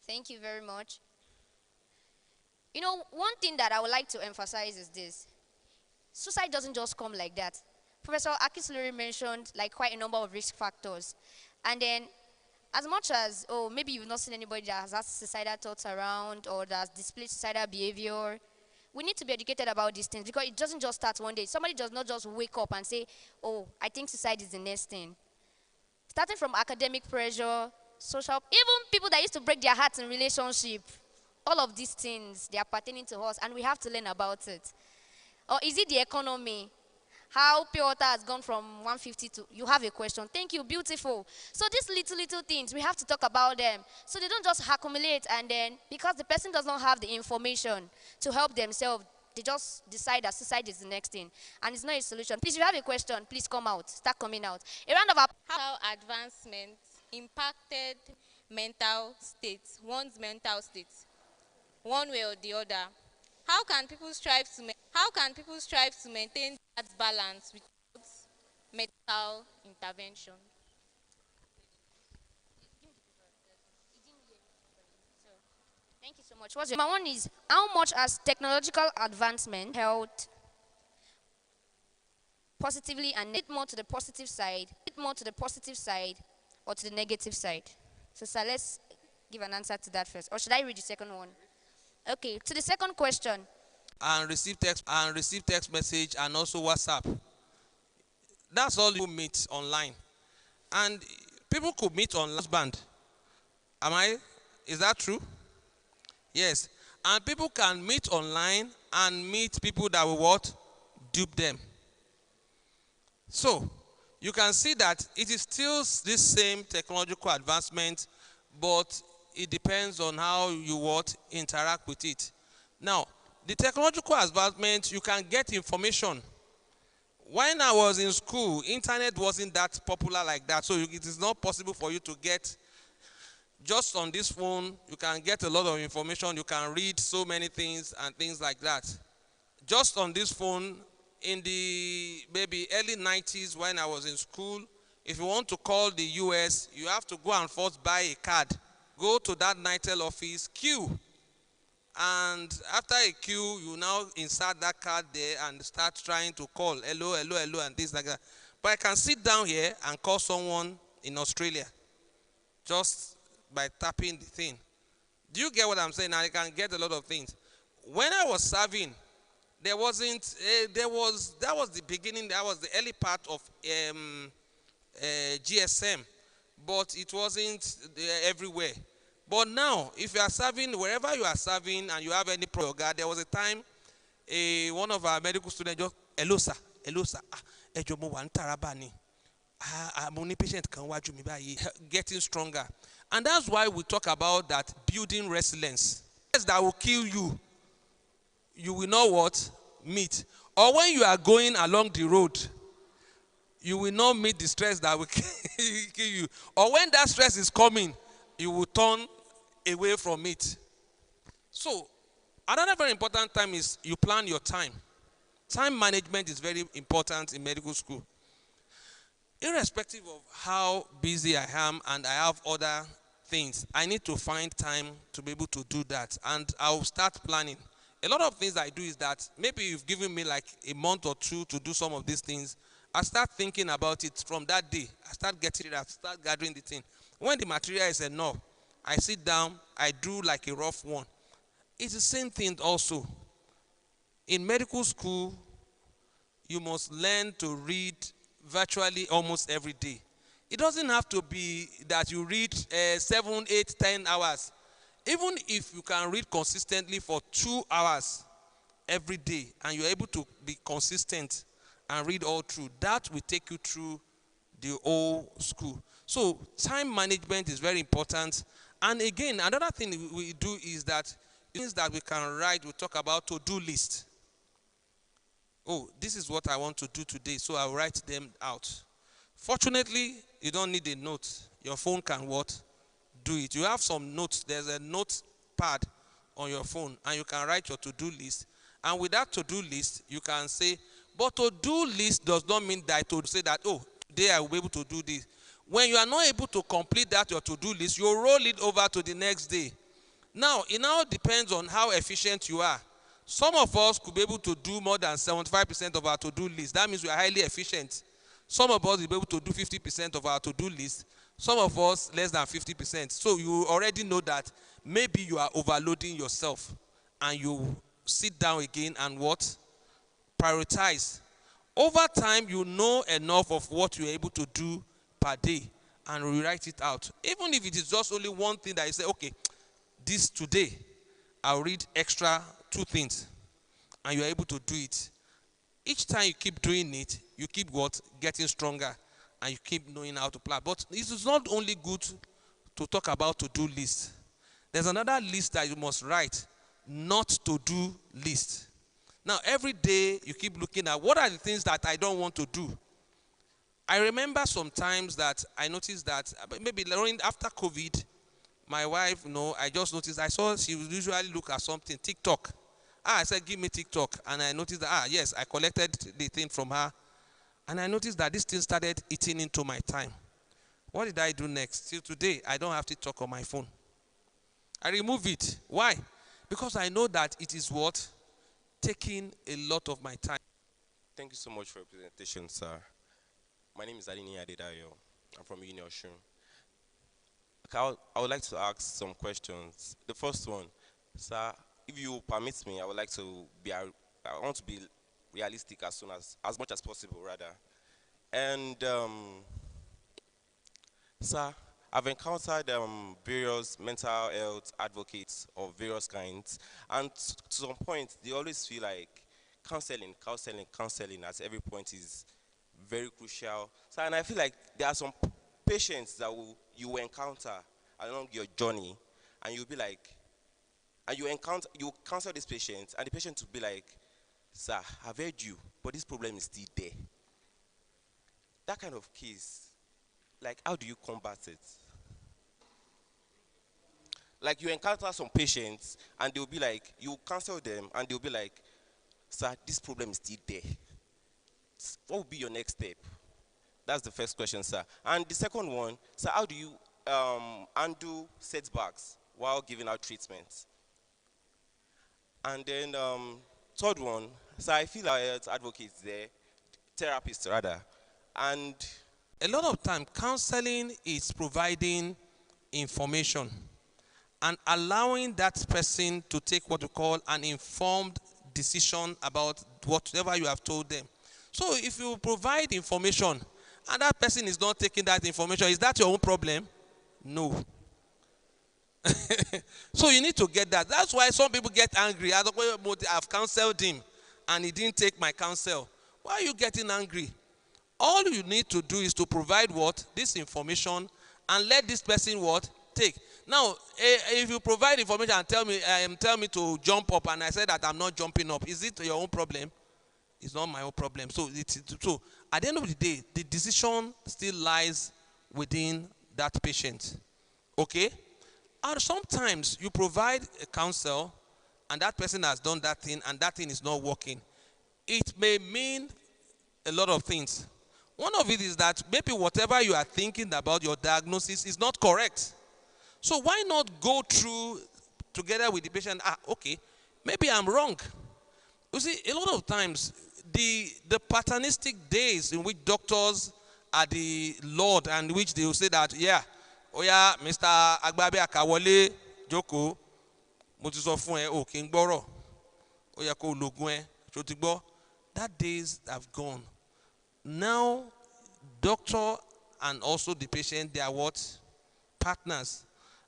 Thank you very much. You know, one thing that I would like to emphasize is this. Suicide doesn't just come like that. Professor Akisluri mentioned like quite a number of risk factors. And then as much as, oh, maybe you've not seen anybody that has had suicidal thoughts around or that has displayed suicidal behavior, we need to be educated about these things because it doesn't just start one day. Somebody does not just wake up and say, oh, I think suicide is the next thing. Starting from academic pressure, social, even people that used to break their hearts in relationship, all of these things, they are pertaining to us and we have to learn about it. Or is it the economy? How pure water has gone from 150 to, you have a question. Thank you, beautiful. So these little things, we have to talk about them. So they don't just accumulate and then, because the person does not have the information to help themselves, they just decide that suicide is the next thing. And it's not a solution. Please, if you have a question, please come out. Start coming out. A round of applause. how advancement impacted one's mental state, one way or the other. How can people strive to maintain that balance without medical intervention? Thank you so much. My one is, how much has technological advancement helped positively and it more to the positive side, or to the negative side? So, sir, let's give an answer to that first. Or should I read the second one? Okay, to the second question. And receive text message and also WhatsApp. That's all you meet online. And people could meet on band. Is that true? Yes. And people can meet online and meet people that will what? Dupe them. So, you can see that it is still this same technological advancement, but it depends on how you interact with it. Now, the technological advancement, you can get information. When I was in school, internet wasn't that popular like that, so it is not possible for you to get, just on this phone, you can get a lot of information, you can read so many things and things like that. Just on this phone, in the maybe early 90s when I was in school, if you want to call the US, you have to go and first buy a card. Go to that NITEL office, queue. And after a queue, you now insert that card there and start trying to call, hello, and things like that. But I can sit down here and call someone in Australia just by tapping the thing. Do you get what I'm saying? I can get a lot of things. When I was serving, that was the beginning, that was the early part of GSM, but it wasn't everywhere. But now, if you are serving, wherever you are serving and you have any problem, there was a time one of our medical students just, hello sir, ẹjọ́ mo wà ní Taraba ni. I'm only patient kan wájú mi báyìí, getting stronger. And that's why we talk about that building resilience. That will kill you, you will not what? Meet. Or when you are going along the road, you will not meet the stress that will kill you. Or when that stress is coming, you will turn away from it. So, another very important time is you plan your time. Time management is very important in medical school. Irrespective of how busy I am and I have other things, I need to find time to be able to do that. And I'll start planning. A lot of things I do is that maybe you've given me like a month or two to do some of these things. I start thinking about it from that day. I start getting it, I start gathering the thing. When the material is enough, I sit down, I do like a rough one. It's the same thing also. In medical school, you must learn to read virtually almost every day. It doesn't have to be that you read 7, 8, 10 hours. Even if you can read consistently for 2 hours every day and you're able to be consistent and read all through, that will take you through the whole school. So time management is very important. And again, another thing we do is that things that we can write, we talk about to-do list. Oh, this is what I want to do today, so I'll write them out. Fortunately, you don't need a note. Your phone can what? Do it. You have some notes. There's a notepad on your phone, and you can write your to-do list. And with that to-do list, you can say, but to-do list does not mean that to say that, oh, today I will be able to do this. When you are not able to complete that, your to-do list, you roll it over to the next day. Now, it now depends on how efficient you are. Some of us could be able to do more than 75% of our to-do list. That means we are highly efficient. Some of us will be able to do 50% of our to-do list. Some of us less than 50%. So you already know that maybe you are overloading yourself. And you sit down again and what? Prioritize. Over time, you know enough of what you're able to do per day and rewrite it out. Even if it is just only one thing that you say, okay, this today, I'll read extra 2 things, and you're able to do it. Each time you keep doing it, you keep what? Getting stronger, and you keep knowing how to plan. But it is not only good to talk about to-do list. There's another list that you must write, not to-do list. Now, every day you keep looking at what are the things that I don't want to do. I remember sometimes that I noticed that maybe after COVID, my wife, I just noticed, I saw she would usually look at something, TikTok. I said, give me TikTok. And I noticed that, yes, I collected the thing from her. And I noticed that this thing started eating into my time. What did I do next? Till today, I don't have TikTok on my phone. I remove it. Why? Because I know that it is what? Taking a lot of my time. Thank you so much for your presentation, sir. My name is Adini Adedayo. I'm from UNIOSHUN. I would like to ask some questions. The first one, sir, if you permit me, I want to be realistic as much as possible, rather. And, sir, I've encountered various mental health advocates of various kinds, and to some point, they always feel like counseling at every point is very crucial. So, and I feel like there are some patients that you will encounter along your journey, and you'll be like, and you counsel this patient, and the patient will be like, sir, I've heard you, but this problem is still there. That kind of case, like, how do you combat it? Like, you encounter some patients, and they'll be like, you counsel them, and they'll be like, sir, this problem is still there. What would be your next step? That's the first question, sir. And the second one, sir, how do you undo setbacks while giving out treatment? And then third one, sir, I feel like health advocates there, therapists rather, and a lot of time, counseling is providing information and allowing that person to take what we call an informed decision about whatever you have told them. So if you provide information and that person is not taking that information, is that your own problem? No. So you need to get that. That's why some people get angry. I've counseled him and he didn't take my counsel. Why are you getting angry? All you need to do is to provide what? This information, and let this person what? Take. Now, if you provide information and tell me to jump up, and I say that I'm not jumping up, is it your own problem? It's not my own problem. So at the end of the day, the decision still lies within that patient. Okay? And sometimes you provide a counsel, and that person has done that thing, and that thing is not working. It may mean a lot of things. One of it is that maybe whatever you are thinking about your diagnosis is not correct. So why not go through together with the patient? Okay, maybe I'm wrong. You see, a lot of times, the patternistic days in which doctors are the Lord, and which they will say that, Mr. Agbabe Akawole Joko, mo ti sọ fún ẹ, o kì í gbọ́rọ̀, ó yẹ kó lògùn ẹ, ṣó ti gbọ́. That days have gone. Now, doctor and also the patient, they are what? Partners.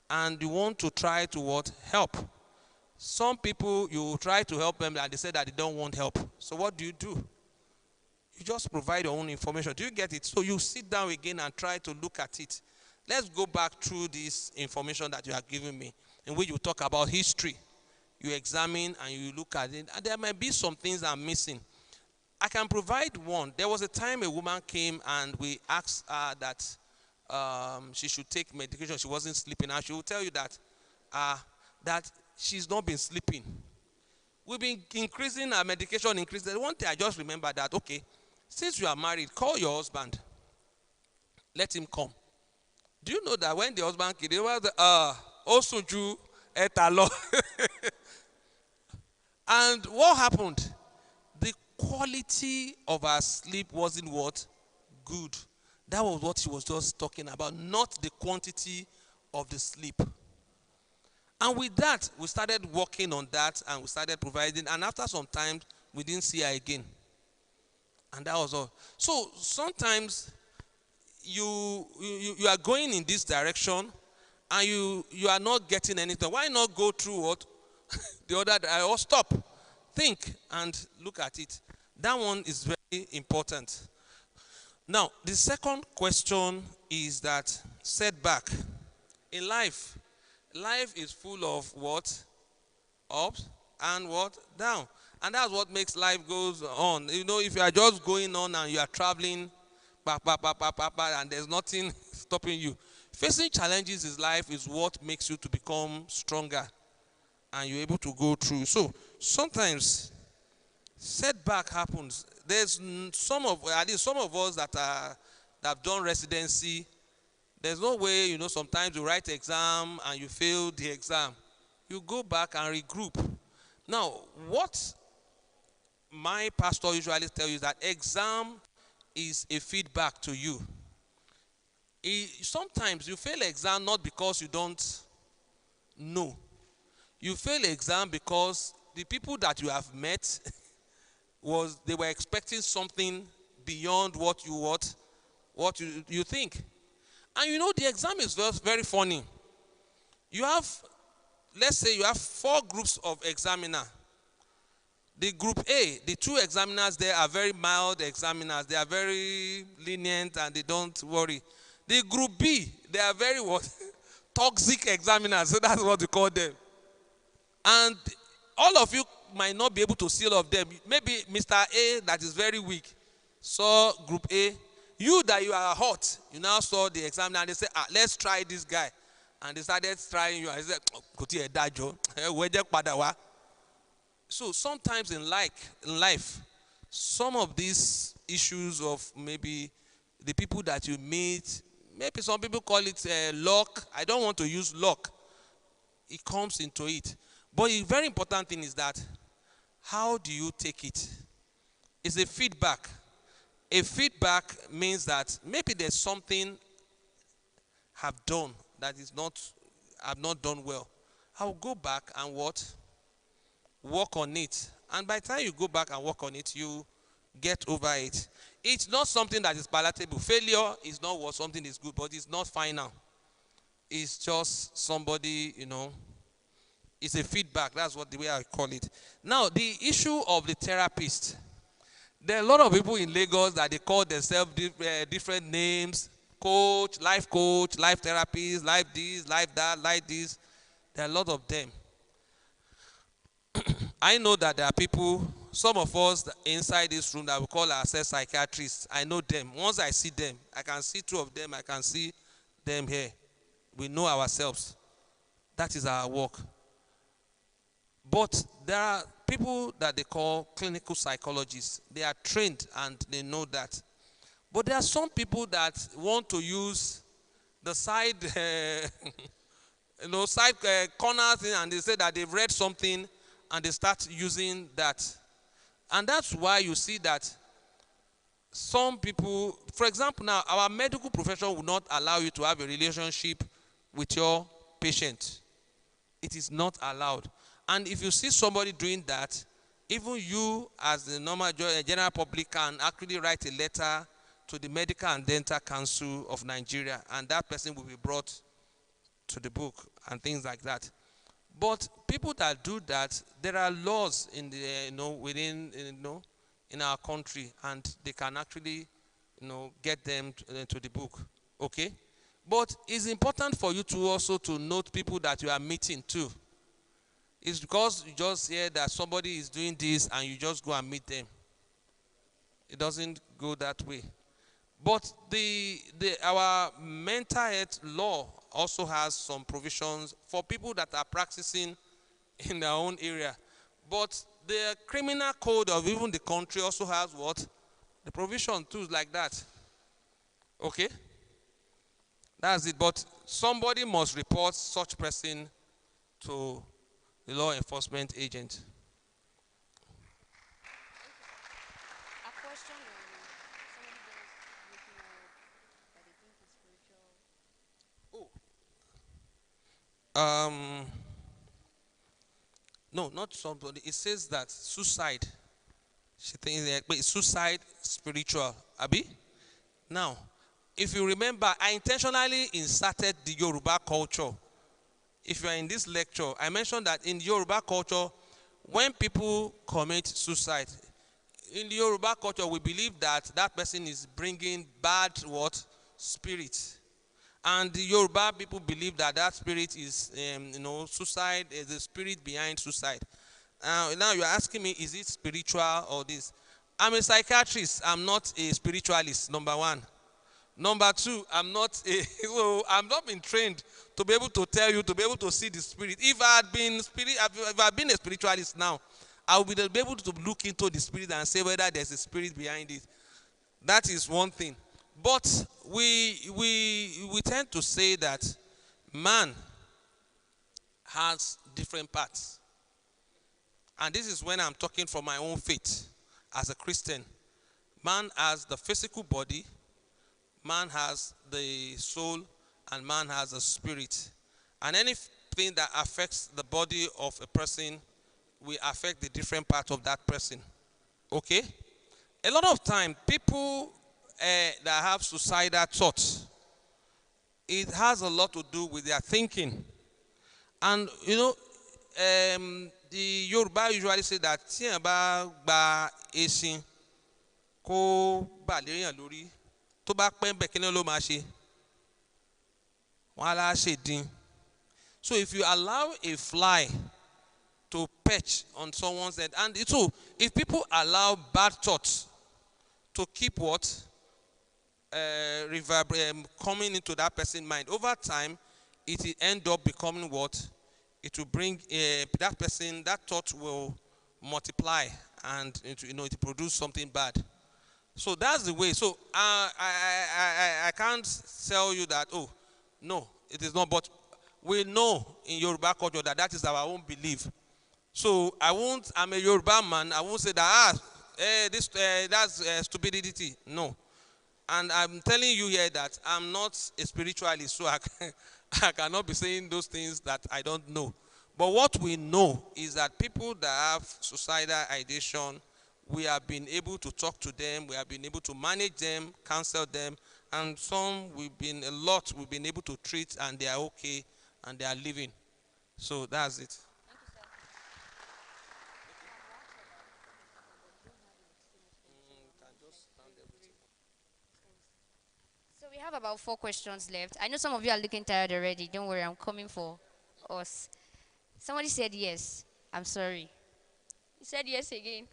And you want to try to what? Help. Some people, you try to help them, and they say that they don't want help. So what do? You just provide your own information. Do you get it? So you sit down again and try to look at it. Let's go back through this information that you have given me, in which you talk about history. You examine and you look at it, and there might be some things I'm missing. I can provide one. There was a time a woman came and we asked her that she should take medication. She wasn't sleeping. And she will tell you that she's not been sleeping. We've been increasing our medication, One day I just remember that, okay, since you are married, call your husband. Let him come. Do you know that when the husband came, it was Osunju etalo. And what happened? The quality of our sleep wasn't what? Good. That was what she was just talking about, not the quantity of the sleep. And with that, we started working on that, and we started providing. And after some time, we didn't see her again. And that was all. So sometimes you are going in this direction, and you are not getting anything. Why not go through what? The other, or stop, think, and look at it. That one is very important. Now, the second question is that setback. In life is full of what? Ups and what? Down. And that's what makes life goes on. You know, if you are just going on and you are traveling, and there's nothing stopping you. Facing challenges in life is what makes you to become stronger, and you're able to go through. So sometimes setback happens. There's at least some of us that have done residency. There's no way, sometimes you write exam and you fail the exam. You go back and regroup. Now, what my pastor usually tells you is that exam is a feedback to you. Sometimes you fail exam not because you don't know. You fail exam because the people that you have met they were expecting something beyond what you think. And the exam is very funny. Let's say you have 4 groups of examiner. The group A, the 2 examiners there are very mild examiners. They are very lenient and they don't worry. The group B, they are very toxic examiners. So that's what we call them. And all of you might not be able to see all of them. Maybe Mr. A that is very weak saw group A. You that you are hot, you now saw the examiner and they say, let's try this guy. And they started trying you. And they said, so sometimes in life, some of these issues of maybe the people that you meet, maybe some people call it luck. I don't want to use luck. It comes into it. But a very important thing is that how do you take it? It's a feedback. A feedback means that maybe there's something I've done that I've not done well. I'll go back and work on it. And by the time you go back and work on it, you get over it. It's not something that is palatable. Failure is not what something is good, but it's not final. It's just somebody, it's a feedback. That's the way I call it. Now, the issue of the therapist. There are a lot of people in Lagos that they call themselves different names: coach, life therapist, life this, life that, life this. There are a lot of them. I know that there are people, some of us inside this room that we call ourselves psychiatrists. I know them. Once I see them, I can see two of them, I can see them here. We know ourselves. That is our work. But there are people that they call clinical psychologists. They are trained and they know that. But there are some people that want to use the side, side corner thing, and they say that they've read something and they start using that. And that's why you see that some people, for example, now our medical profession will not allow you to have a relationship with your patient. It is not allowed. And if you see somebody doing that, even you as the normal general public can actually write a letter to the Medical and Dental Council of Nigeria, and that person will be brought to the book and things like that. But people that do that, there are laws in the within in our country, and they can actually get them to the book. Okay, but it's important for you to also to note people that you are meeting too. It's because you just hear that somebody is doing this and you just go and meet them. It doesn't go that way. But our mental health law also has some provisions for people that are practicing in their own area. But the criminal code of even the country also has what? The provision too, like that. Okay? That's it. But somebody must report such person to the law enforcement agent. A question somebody just waking up that they think is spiritual. No, not somebody. It says that suicide. She thinks that, but suicide spiritual. Abi? Now, if you remember, I intentionally inserted the Yoruba culture. If you are in this lecture, I mentioned that in Yoruba culture, when people commit suicide, in the Yoruba culture, we believe that that person is bringing bad what? Spirit. And the Yoruba people believe that that spirit is, suicide is the spirit behind suicide. Now you're asking me, is it spiritual or this? I'm a psychiatrist. I'm not a spiritualist, number one. Number two, I'm not been trained to be able to tell you, to be able to see the spirit. If I had been a spiritualist now, I would be able to look into the spirit and say whether there's a spirit behind it. That is one thing. But we tend to say that man has different parts. And this is when I'm talking from my own faith as a Christian. Man has the physical body, man has the soul, and man has the spirit. And anything that affects the body of a person will affect the different parts of that person. Okay? A lot of time, people that have suicidal thoughts, it has a lot to do with their thinking. And the Yoruba usually say that tí èèyàn bá gba esin kó bà léèyàn lórí, tó bá pẹ́ ńbẹ̀ kí ni ló máa ṣe? Wọ́n á lá ṣèdín. So if you allow a fly to perch on someone's head, and so if people allow bad thoughts to keep what? Coming into that person's mind, over time, it will end up becoming what? It will bring that person, that thought will multiply, and it will produce something bad. So that's the way. So I can't tell you that, oh, no, it is not. But we know in Yoruba culture that that is our own belief. So I'm a Yoruba man, I won't say that, that's stupidity. No. And I'm telling you here that I'm not a spiritualist, so I cannot be saying those things that I don't know. But what we know is that people that have suicidal ideation, we have been able to talk to them, we have been able to manage them, counsel them, and some we've been able to treat, and they are okay, and they are living. So that's it. have about 4 questions left. I know some of you are looking tired already. Don't worry, I'm coming for us. Somebody said yes. I'm sorry. You said yes again.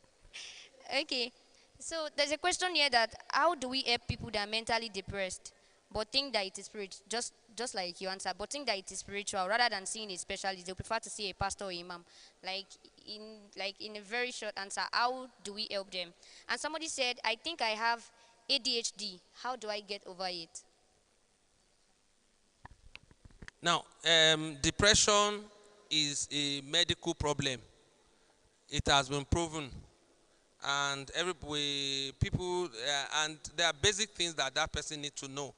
Okay. So there's a question here that how do we help people that are mentally depressed but think that it is spiritual, just like you answered, but think that it is spiritual rather than seeing a specialist, they prefer to see a pastor or imam. Like in a very short answer, how do we help them? And somebody said, I think I have ADHD. How do I get over it? Now, depression is a medical problem. It has been proven, and everybody, people, and there are basic things that that person needs to know.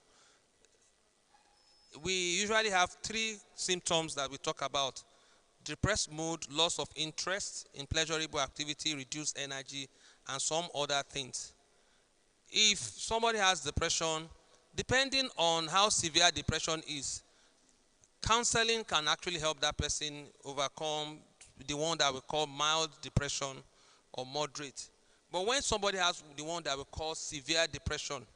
We usually have 3 symptoms that we talk about: depressed mood, loss of interest in pleasurable activity, reduced energy, and some other things. If somebody has depression, depending on how severe depression is, counseling can actually help that person overcome the one that we call mild depression or moderate. But when somebody has the one that we call severe depression,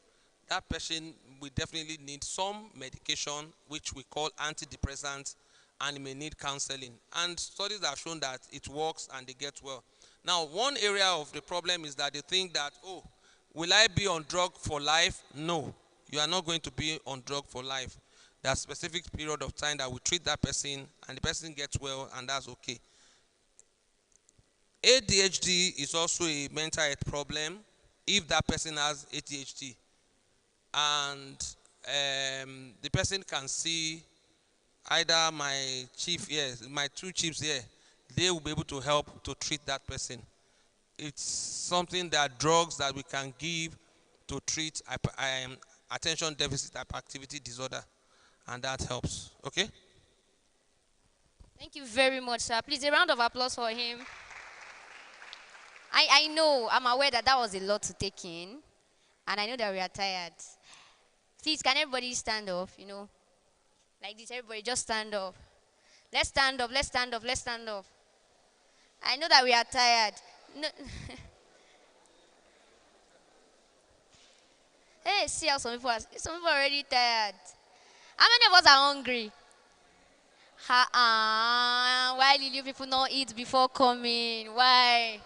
that person will definitely need some medication, which we call antidepressants, and may need counseling. And studies have shown that it works and they get well. Now, one area of the problem is that they think that, oh, will I be on drug for life? No, you are not going to be on drug for life. There's a specific period of time that we treat that person and the person gets well, and that's okay. ADHD is also a mental health problem if that person has ADHD. And the person can see either my chief here, my 2 chiefs here, they will be able to help to treat that person. It's something that drugs that we can give to treat attention deficit hyperactivity disorder, and that helps. Okay? Thank you very much, sir. Please, a round of applause for him. I know, I'm aware that that was a lot to take in, and I know that we are tired. Please, can everybody stand up, like this, everybody just stand up. Let's stand up, let's stand up, let's stand up. I know that we are tired. No. Hey, see how some people are already tired. How many of us are hungry? Why did you people not eat before coming? Why?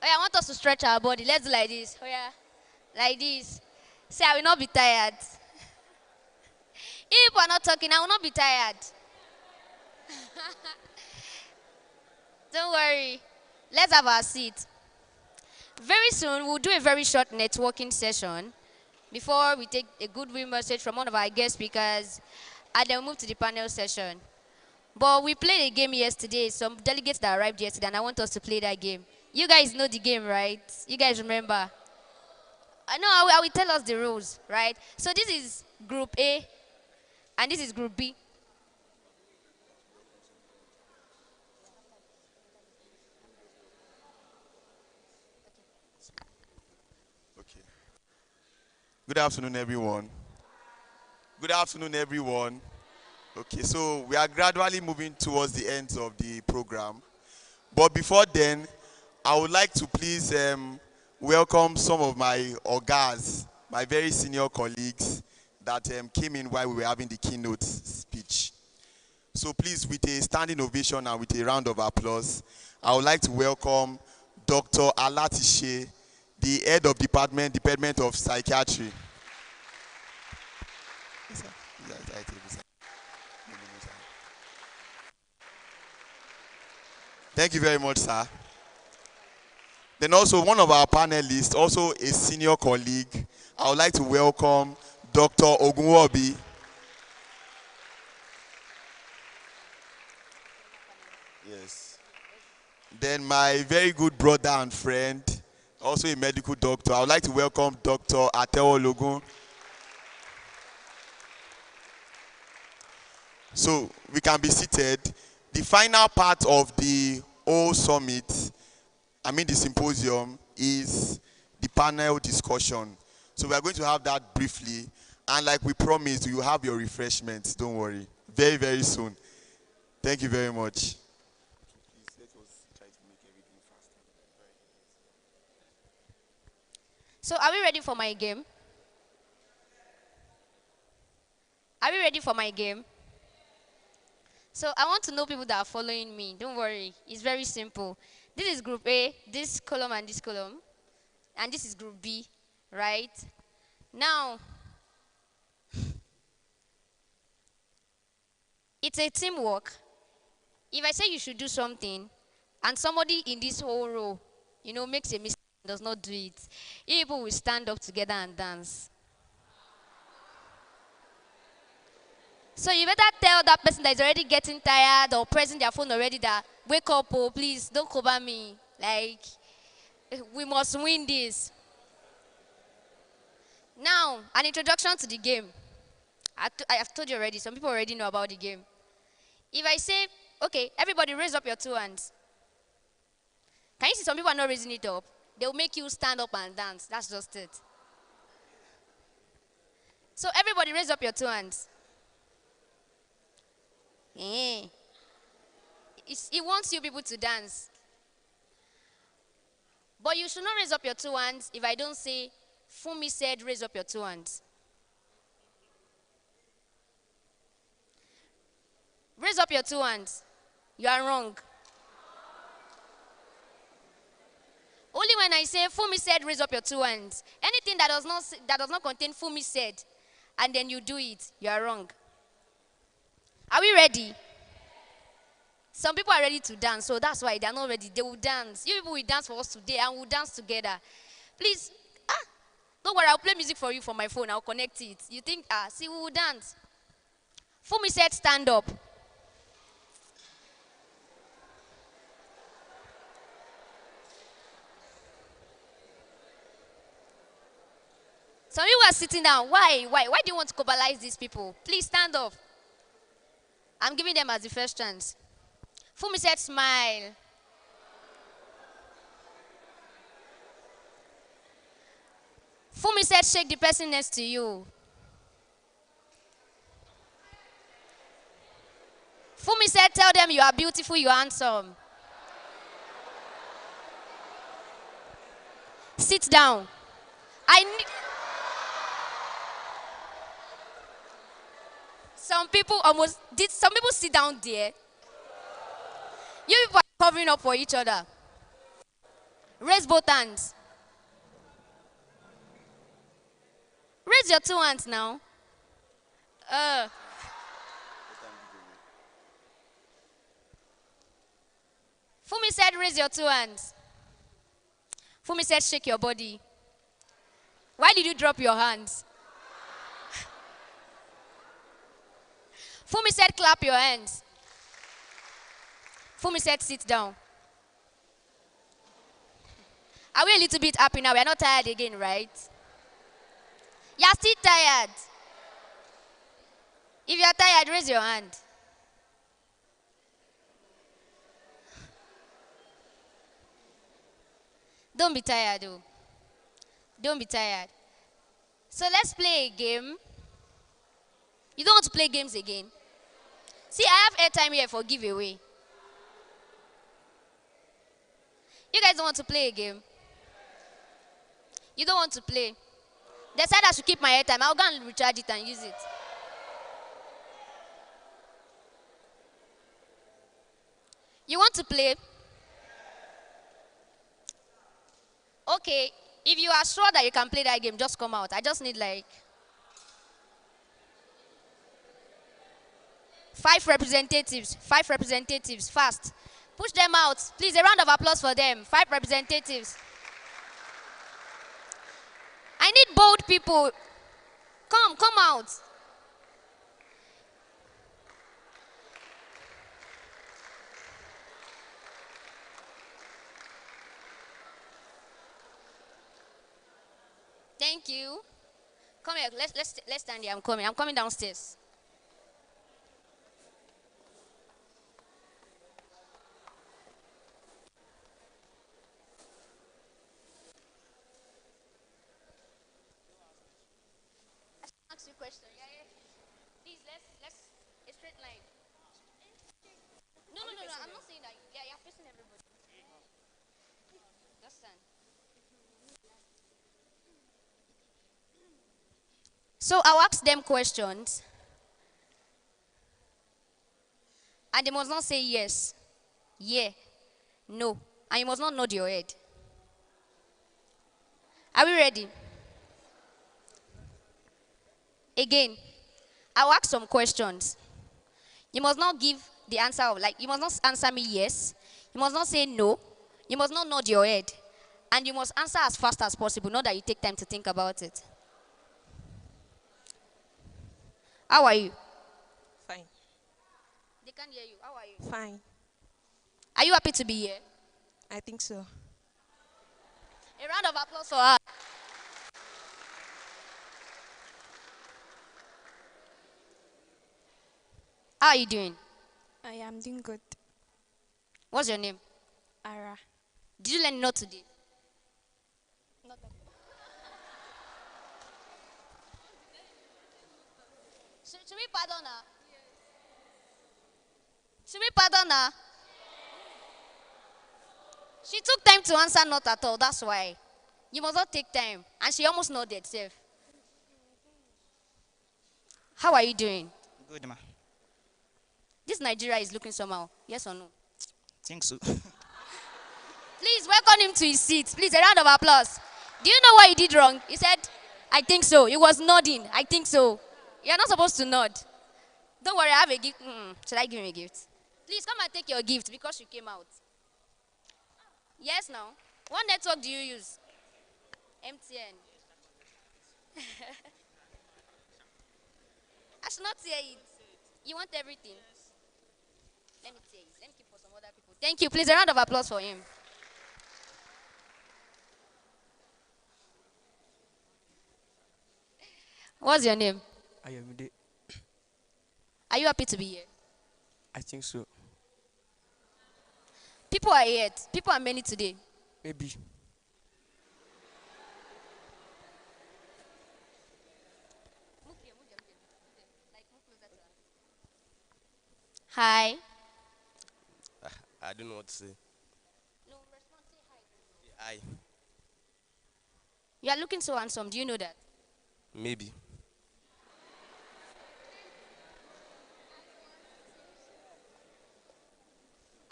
Oh, yeah, I want us to stretch our body. Let's do like this. Oh, yeah. Like this. See, I will not be tired. If we're not talking, I will not be tired. Don't worry. Let's have our seat. Very soon, we'll do a very short networking session before we take a goodwill message from one of our guest speakers, and then we'll move to the panel session. But we played a game yesterday, some delegates that arrived yesterday, and I want us to play that game. You guys know the game, right? You guys remember? No, I will tell us the rules, right? So this is Group A, and this is Group B. Okay. Good afternoon, everyone. Good afternoon, everyone. Okay, so we are gradually moving towards the end of the program. But before then, I would like to please welcome some of my ogas, my very senior colleagues that came in while we were having the keynote speech. So please, with a standing ovation and with a round of applause, I would like to welcome Dr. Alatishe, the head of Department of Psychiatry. Yes, sir. Thank you very much, sir. Then also one of our panelists, also a senior colleague, I would like to welcome Dr. Ogunwobi. Yes. Then my very good brother and friend, also a medical doctor, I would like to welcome Dr. Atewologun. So we can be seated. The final part of the whole summit, the symposium, is the panel discussion. So we are going to have that briefly. And like we promised, you have your refreshments. Don't worry. Very, very soon. Thank you very much. So are we ready for my game? Are we ready for my game? So I want to know people that are following me. Don't worry. It's very simple. This is group A, this column and this column. And this is group B, right? Now, it's a teamwork. If I say you should do something, and somebody in this whole row, makes a mistake and does not do it, you people will stand up together and dance. So you better tell that person that is already getting tired or pressing their phone already that, wake up, oh, please, don't cover me. Like, we must win this. Now, an introduction to the game. I have told you already, some people already know about the game. If I say, okay, everybody raise up your two hands. Can you see some people are not raising it up? They'll make you stand up and dance. That's just it. So everybody raise up your two hands. Eh. It wants you people to dance. But you should not raise up your two hands if I don't say, Fumi said, raise up your two hands. Raise up your two hands. You are wrong. Only when I say, Fumi said, raise up your two hands. Anything that does not contain Fumi said, and then you do it, you are wrong. Are we ready? Some people are ready to dance, so that's why they are not ready. They will dance. You people will dance for us today, and we'll dance together. Please, don't worry, I'll play music for you from my phone. I'll connect it. You think, see, we will dance. Fumi said, stand up. Some people are sitting down. Why? Why do you want to cobalize these people? Please stand up. I'm giving them as the first chance. Fumi said, smile. Fumi said, shake the person next to you. Fumi said, tell them you are beautiful, you are handsome. Sit down. Some people sit down there. You people are covering up for each other. Raise both hands. Raise your two hands now. Fumi said, raise your two hands. Fumi said, shake your body. Why did you drop your hands? Fumi said, clap your hands. Fumi said, sit down. Are we a little bit happy now? We are not tired again, right? You are still tired. If you are tired, raise your hand. Don't be tired, though. Don't be tired. So let's play a game. You don't want to play games again? See, I have airtime here for giveaway. You guys don't want to play a game? You don't want to play? They said I should keep my airtime. I'll go and recharge it and use it. You want to play? Okay, if you are sure that you can play that game, just come out. I just need like 5 representatives. 5 representatives, fast. Push them out. Please, a round of applause for them. 5 representatives. I need bold people. Come out. Thank you. Come here. Let's stand here. I'm coming. I'm coming downstairs. Ask you a question. Yeah. Please, let's a straight line. No. I'm not saying that. Yeah, you're facing everybody. Just stand. So I'll ask them questions, And they must not say yes, yeah, no. And you must not nod your head. Are we ready? Again, I'll ask some questions. You must not give the answer of, like, you must not answer me yes. You must not say no. You must not nod your head. And you must answer as fast as possible, not that you take time to think about it. How are you? Fine. They can't hear you. How are you? Fine. Are you happy to be here? I think so. A round of applause for her. How are you doing? I am doing good. What's your name? Ara. Did you learn not today? Should we pardon her? Should we pardon her? She took time to answer not at all. That's why. You must not take time. And she almost nodded herself. How are you doing? Good, ma. This Nigeria is looking somehow. Yes or no? Think so. Please welcome him to his seat. Please, a round of applause. Do you know what he did wrong? He said, I think so. He was nodding. I think so. You're not supposed to nod. Don't worry, I have a gift. Should I give him a gift? Please come and take your gift because you came out. Yes, now. What network do you use? MTN. I should not say it. You want everything? Let me say it. Let me keep for some other people. Thank you. Please, a round of applause for him. What's your name? Ayomide. Are you happy to be here? I think so. People are here. People are many today. Maybe. Hi. I don't know what to say. No, respond, say hi. Hi. You are looking so handsome. Do you know that? Maybe.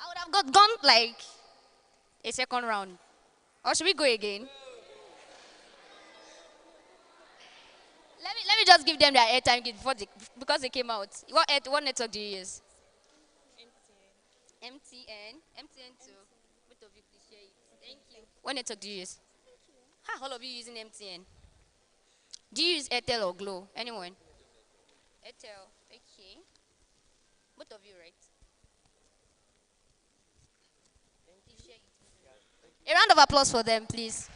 I would have gone like a second round. Or should we go again? Let me just give them their airtime before because they came out. What network do you use? MTN. MTN too. Both of you please share it. Thank you. What network do you use? All of you using MTN. Do you use Airtel or Glow? Anyone? Airtel. Okay. Both of you, right? Please share it. A round of applause for them, please.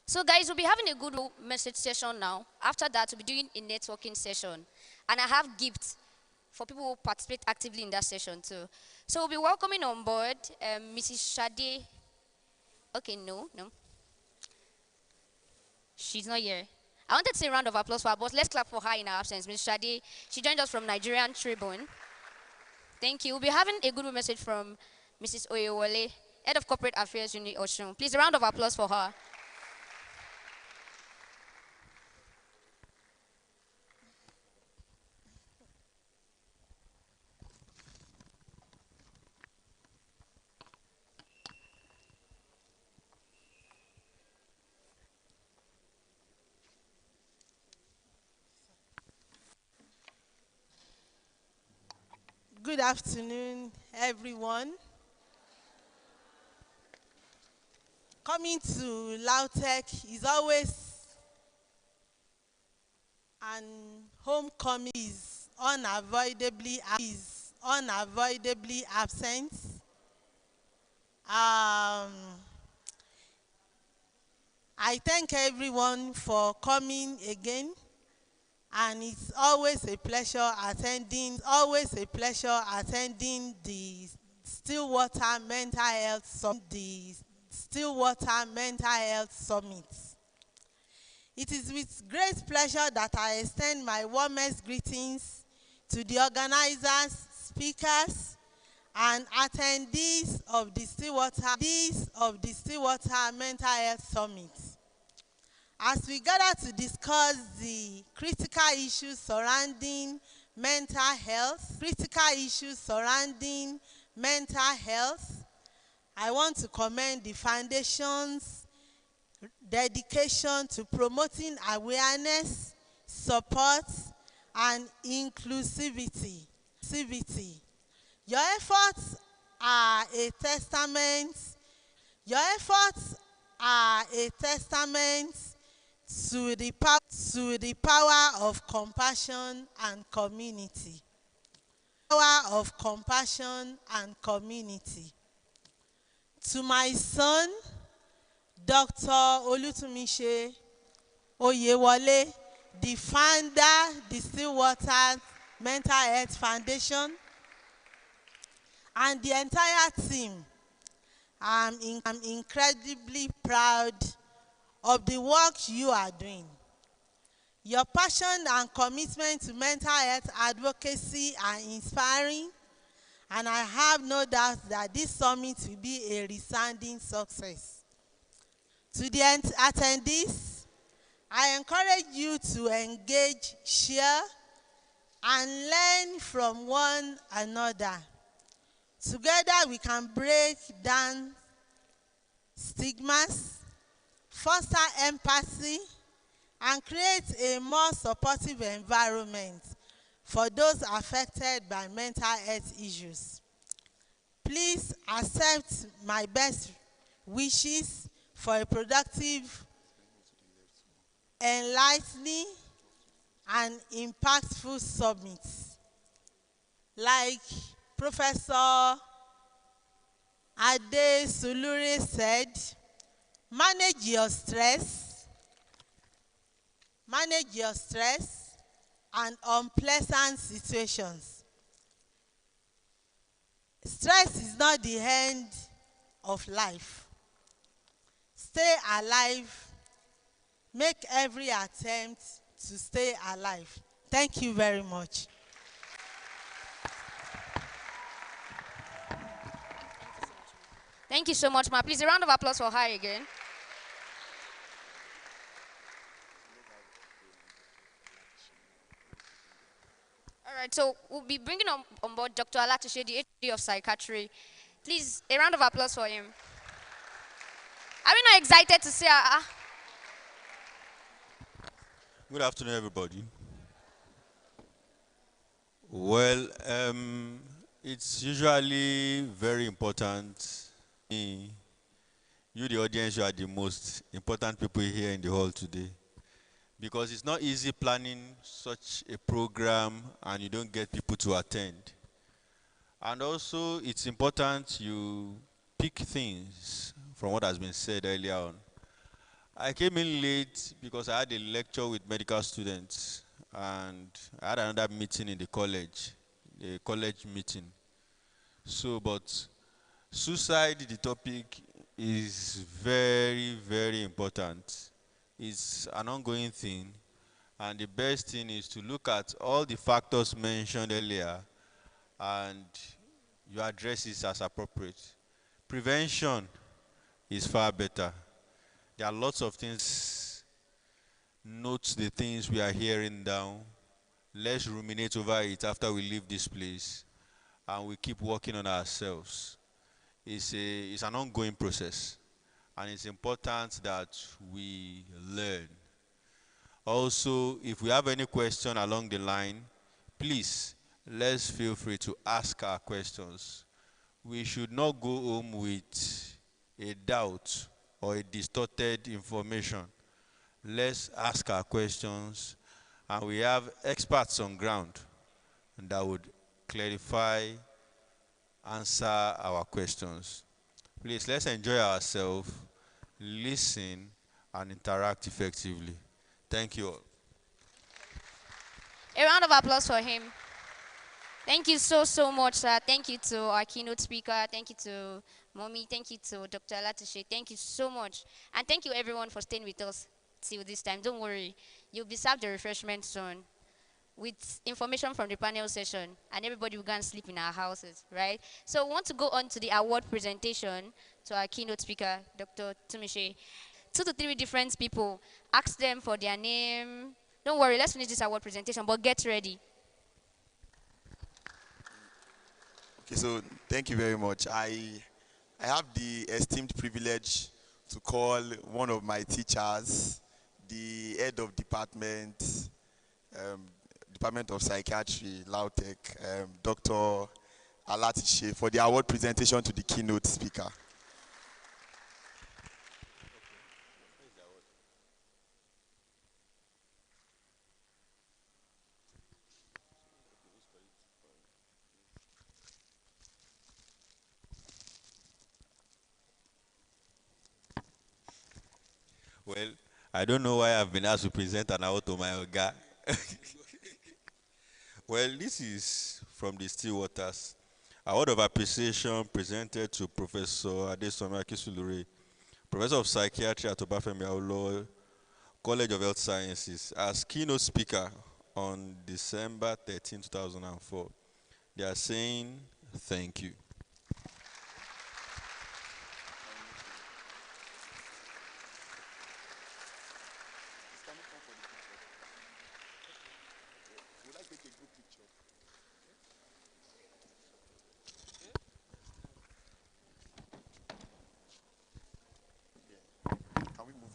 So guys, we'll be having a good message session now. After that, we'll be doing a networking session. And I have gifts for people who participate actively in that session too. So we'll be welcoming on board Mrs. Shade. Okay, no. She's not here. I wanted to say a round of applause for her, but let's clap for her in her absence. Mrs. Shade, she joined us from Nigerian Tribune. Thank you. We'll be having a good message from Mrs. Oyewole, Head of Corporate Affairs Unit Oshun. Please, a round of applause for her. Good afternoon, everyone. Coming to Lautech is always an homecoming is unavoidably absent. I thank everyone for coming again. And it's always a pleasure attending the Stillwater Mental Health Stillwater Mental Health Summit. It is with great pleasure that I extend my warmest greetings to the organizers, speakers, and attendees of the Stillwater Mental Health Summit. As we gather to discuss the critical issues surrounding mental health, I want to commend the Foundation's dedication to promoting awareness, support, and inclusivity. Your efforts are a testament to the power of compassion and community. To my son, Dr. Olutumise Oyewole, the founder, the Stillwater Mental Health Foundation, and the entire team, I'm incredibly proud of the work you are doing. Your passion and commitment to mental health advocacy are inspiring, and I have no doubt that this summit will be a resounding success. To the attendees, I encourage you to engage, share, and learn from one another. Together we can break down stigmas, foster empathy, and create a more supportive environment for those affected by mental health issues. Please accept my best wishes for a productive, enlightening, and impactful summit. Like Professor Ade Sulure said, manage your stress and unpleasant situations. Stress is not the end of life. Stay alive. Make every attempt to stay alive. Thank you very much. Thank you so much, ma. Please, a round of applause for her again. All right, so we'll be bringing on board Dr. Alatushe, the HOD of Psychiatry. Please, a round of applause for him. Are we not excited to see her? Good afternoon, everybody. Well, it's usually very important. You, the audience, you are the most important people here in the hall today. Because it's not easy planning such a program and you don't get people to attend. And also, it's important you pick things from what has been said earlier on. I came in late because I had a lecture with medical students and I had another meeting in the college, a college meeting. So, but suicide, the topic, is very, very important. It's an ongoing thing, and the best thing is to look at all the factors mentioned earlier and you address it as appropriate. Prevention is far better. There are lots of things. Note the things we are hearing down. Let's ruminate over it after we leave this place, and we keep working on ourselves. It's an ongoing process, and it's important that we learn. Also, if we have any question along the line, please, let's feel free to ask our questions. We should not go home with a doubt or a distorted information. Let's ask our questions, and we have experts on ground that would clarify, answer our questions. Please, let's enjoy ourselves, listen, and interact effectively. Thank you all. A round of applause for him. Thank you so much, sir. Thank you to our keynote speaker. Thank you to Mommy. Thank you to Dr. Latushe. Thank you so much. And thank you everyone for staying with us till this time. Don't worry. You'll be served the refreshment soon with information from the panel session, and everybody will go and sleep in our houses, right? So we want to go on to the award presentation to our keynote speaker, Dr. Tumishe. 2 to 3 different people. Ask them for their name. Don't worry, let's finish this award presentation, but get ready. Okay, so thank you very much. I have the esteemed privilege to call one of my teachers, the head of department, Department of Psychiatry, Lautech, Dr. Alatishe, for the award presentation to the keynote speaker. Well, I don't know why I've been asked to present an award to my Oga. Well, this is from the Still Waters. Award of appreciation presented to Professor Adesomi Akisulure, Professor of Psychiatry at Obafemi Awolowo College of Health Sciences, as keynote speaker on December 13, 2004. They are saying thank you. Can we move?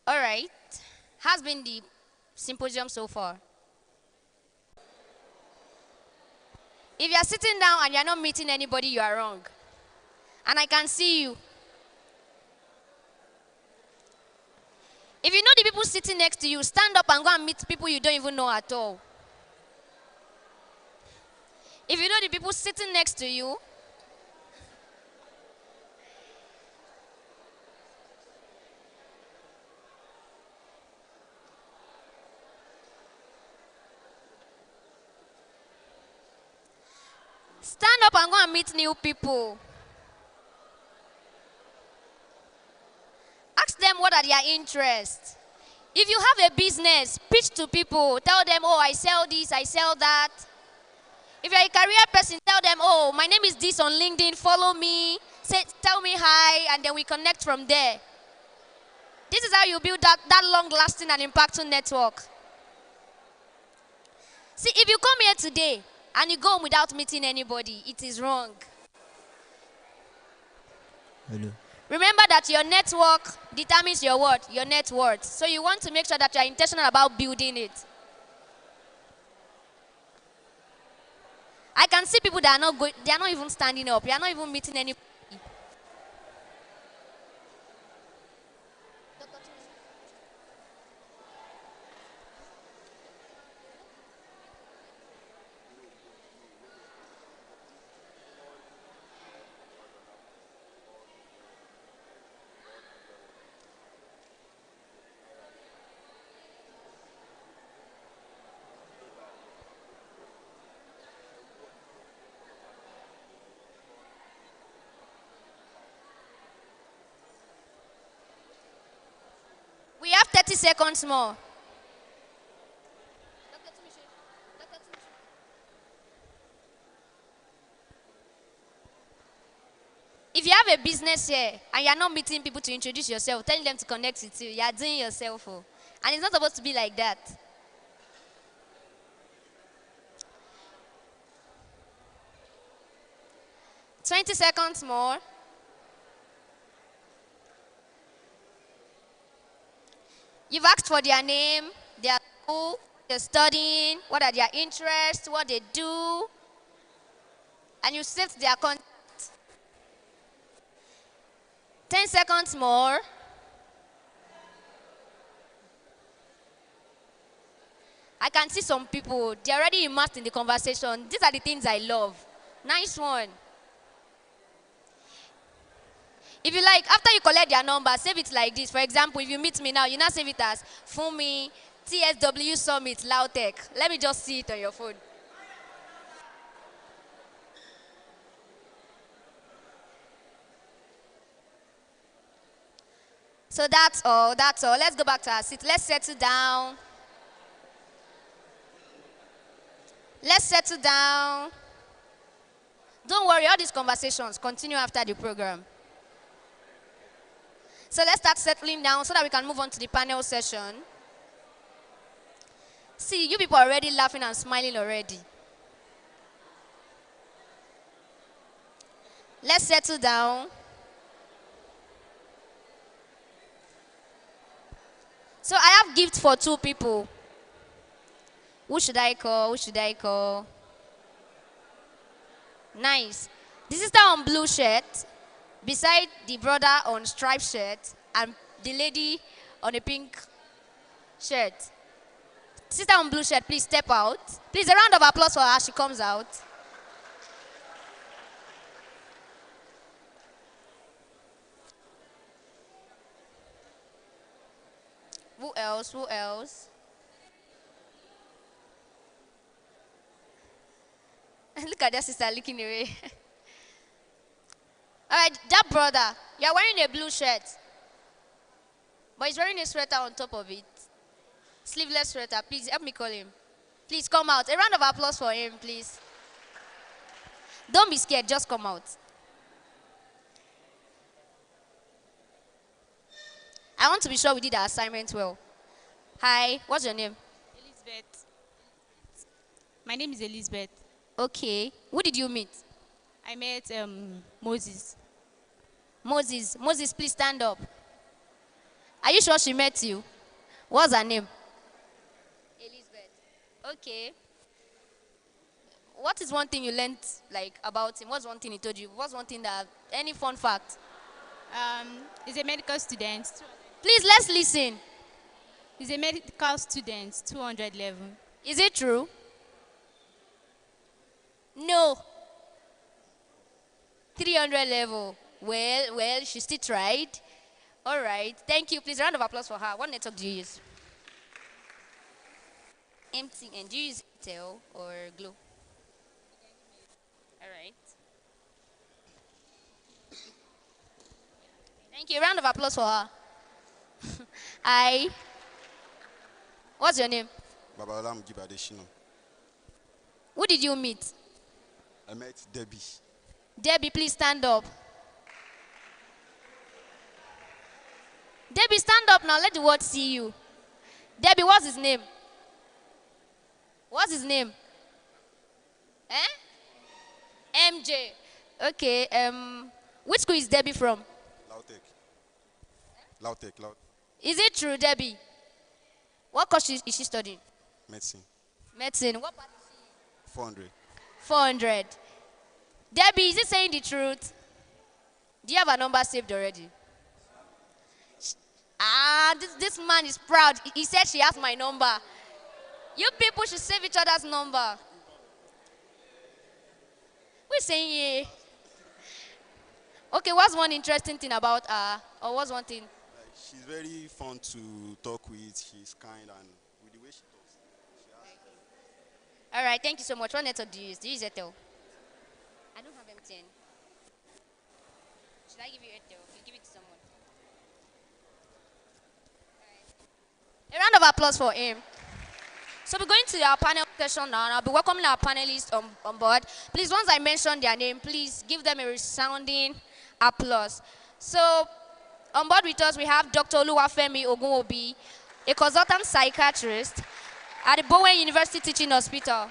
All right. Has been the symposium so far? If you are sitting down and you are not meeting anybody, you are wrong. And I can see you. If you know the people sitting next to you, stand up and go and meet people you don't even know at all. If you know the people sitting next to you, stand up and go and meet new people. Ask them what are their interests. If you have a business, pitch to people. Tell them, oh, I sell this, I sell that. If you're a career person, tell them, oh, my name is this on LinkedIn, follow me, tell me hi, and then we connect from there. This is how you build that long-lasting and impactful network. See, if you come here today and you go home without meeting anybody, it is wrong. Hello. Remember that your network determines your what? Your net worth. So you want to make sure that you are intentional about building it. I can see people that are not going, they are not even standing up. They are not even meeting anybody. We have 30 seconds more. If you have a business here and you're not meeting people to introduce yourself, telling them to connect with you, you're doing yourself. Oh. And it's not supposed to be like that. "20 seconds more. You've asked for their name, their school, they're studying, what are their interests, what they do, and you saved their contact. 10 seconds more. I can see some people, they're already immersed in the conversation. These are the things I love. Nice one. If you like, after you collect their number, save it like this. For example, if you meet me now, you now save it as Fumi, TSW Summit, Lautech. Let me just see it on your phone. So that's all, that's all. Let's go back to our seat. Let's settle down. Let's settle down. Don't worry, all these conversations continue after the program. So let's start settling down so that we can move on to the panel session. See, you people are already laughing and smiling already. Let's settle down. So I have gifts for 2 people. Who should I call? Who should I call? Nice. The sister on blue shirt, beside the brother on striped shirt, and the lady on a pink shirt. Sister on blue shirt, please step out. Please, a round of applause for her as she comes out. Who else? Who else? Look at that sister looking away. All right, that brother, you're wearing a blue shirt, but he's wearing a sweater on top of it. Sleeveless sweater. Please help me call him. Please come out. A round of applause for him, please. Don't be scared, just come out. I want to be sure we did our assignment well. Hi, what's your name? Elizabeth. My name is Elizabeth. Okay. Who did you meet? I met Moses. Moses, please stand up. Are you sure she met you? What's her name? Elizabeth. Okay. What is one thing you learned about him? What's one thing he told you? What's one thing any fun fact? He's a medical student. Please, let's listen. He's a medical student, 200 level. Is it true? No. 300 level. Well, she still tried. All right. Thank you. Please, a round of applause for her. What network do you use? MTN. Do you use Intel or Glo? All right. Thank you. A round of applause for her. What's your name? Babalam Gibadeshino. Who did you meet? I met Debbie. Debbie, please stand up. Debbie, stand up now. Let the world see you. Debbie, what's his name? What's his name? MJ. Okay. Which school is Debbie from? Lautech. Is it true, Debbie? What course is she studying? Medicine. Medicine. What part is she? 400. 400. Debbie, is he saying the truth? Do you have a number saved already? This man is proud. He said she has my number. You people should save each other's number. We're saying yeah. Okay, what's one interesting thing about her? Or what's one thing? She's very fun to talk with. She's kind and with the way she talks. All right, thank you so much. What network do you use? Do you use Airtel? I don't have MTN. Should I give you Airtel? You give it to someone. Right. A round of applause for him. So we're going to our panel session now, and I'll be welcoming our panelists on board. Please, once I mention their name, please give them a resounding applause. So, on board with us, we have Dr. Oluwafemi Ogunwobi, a consultant psychiatrist at the Bowen University Teaching Hospital.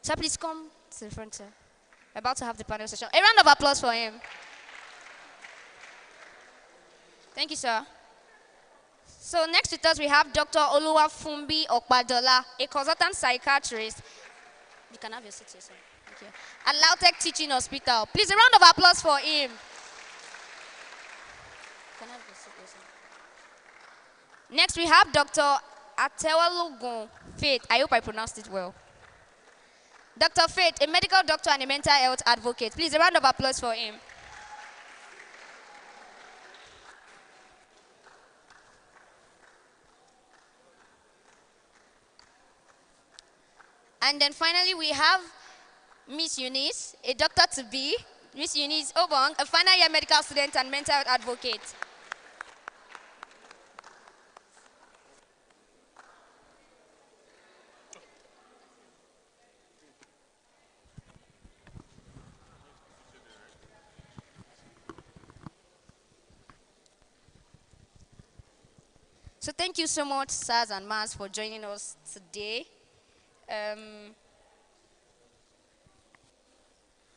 Sir, please come to the front, sir. We're about to have the panel session. A round of applause for him. Thank you, sir. So next with us, we have Dr. Oluwafumbi Okpadola, a consultant psychiatrist. You can have your seat here, sir. Thank you. At Lautech Teaching Hospital. Please, a round of applause for him. You can have your seat here, sir. Next, we have Dr. Atewalogun Faith. I hope I pronounced it well. Dr. Faith, a medical doctor and a mental health advocate. Please, a round of applause for him. And then finally, we have Miss Eunice, a doctor-to-be. Miss Eunice Obong, a final year medical student and mental health advocate. So thank you so much, sirs and ma'ams, for joining us today.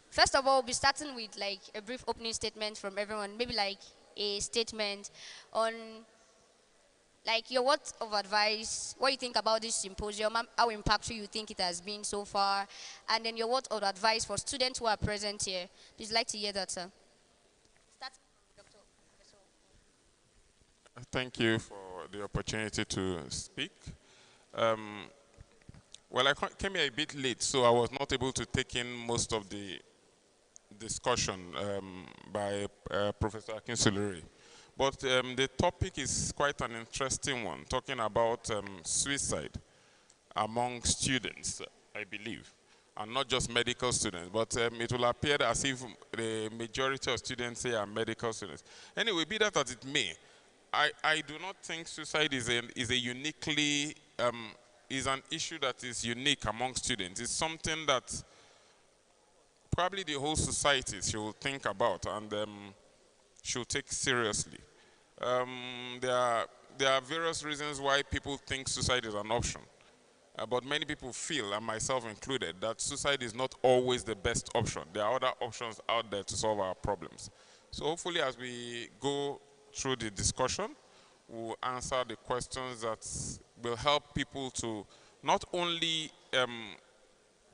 First of all, we'll be starting with like a brief opening statement from everyone, maybe like a statement on like your words of advice, what you think about this symposium, how impactful you think it has been so far, and then your words of advice for students who are present here. Please like to hear that, sir. Thank you for the opportunity to speak. Well, I came here a bit late, so I was not able to take in most of the discussion by Professor Akinsuluri. But the topic is quite an interesting one, talking about suicide among students, I believe, and not just medical students, but it will appear as if the majority of students here are medical students. Anyway, be that as it may, I do not think suicide is a uniquely is an issue that is unique among students. It's something that probably the whole society should think about and should take seriously. There are various reasons why people think suicide is an option, but many people feel, and myself included, that suicide is not always the best option. There are other options out there to solve our problems. So hopefully as we go through the discussion, we'll answer the questions that will help people to not only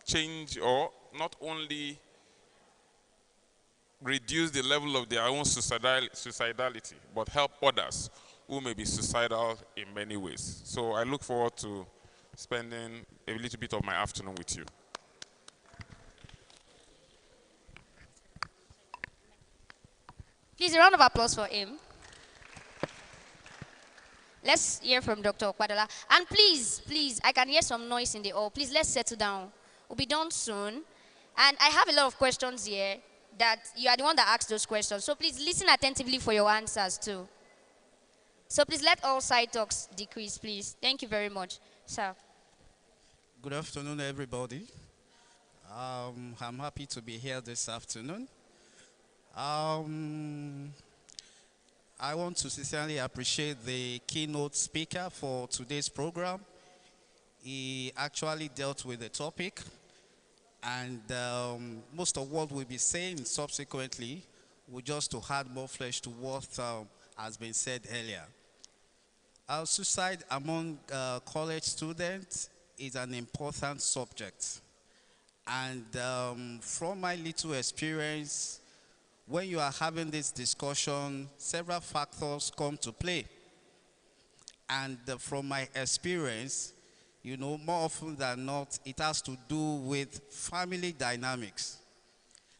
change or not only reduce the level of their own suicidality, but help others who may be suicidal in many ways. So I look forward to spending a little bit of my afternoon with you. Please, a round of applause for him. Let's hear from Dr. Okpadola. And please, I can hear some noise in the hall. Please, let's settle down. We'll be done soon. And I have a lot of questions here that you are the one that asked those questions. So please listen attentively for your answers too. So please let all side talks decrease, please. Thank you very much, sir. Good afternoon, everybody. I'm happy to be here this afternoon. I want to sincerely appreciate the keynote speaker for today's program. He actually dealt with the topic, and most of what we'll be saying subsequently will just to add more flesh to what has been said earlier. Suicide among college students is an important subject, and from my little experience, when you are having this discussion, several factors come to play. And from my experience, you know, more often than not, it has to do with family dynamics.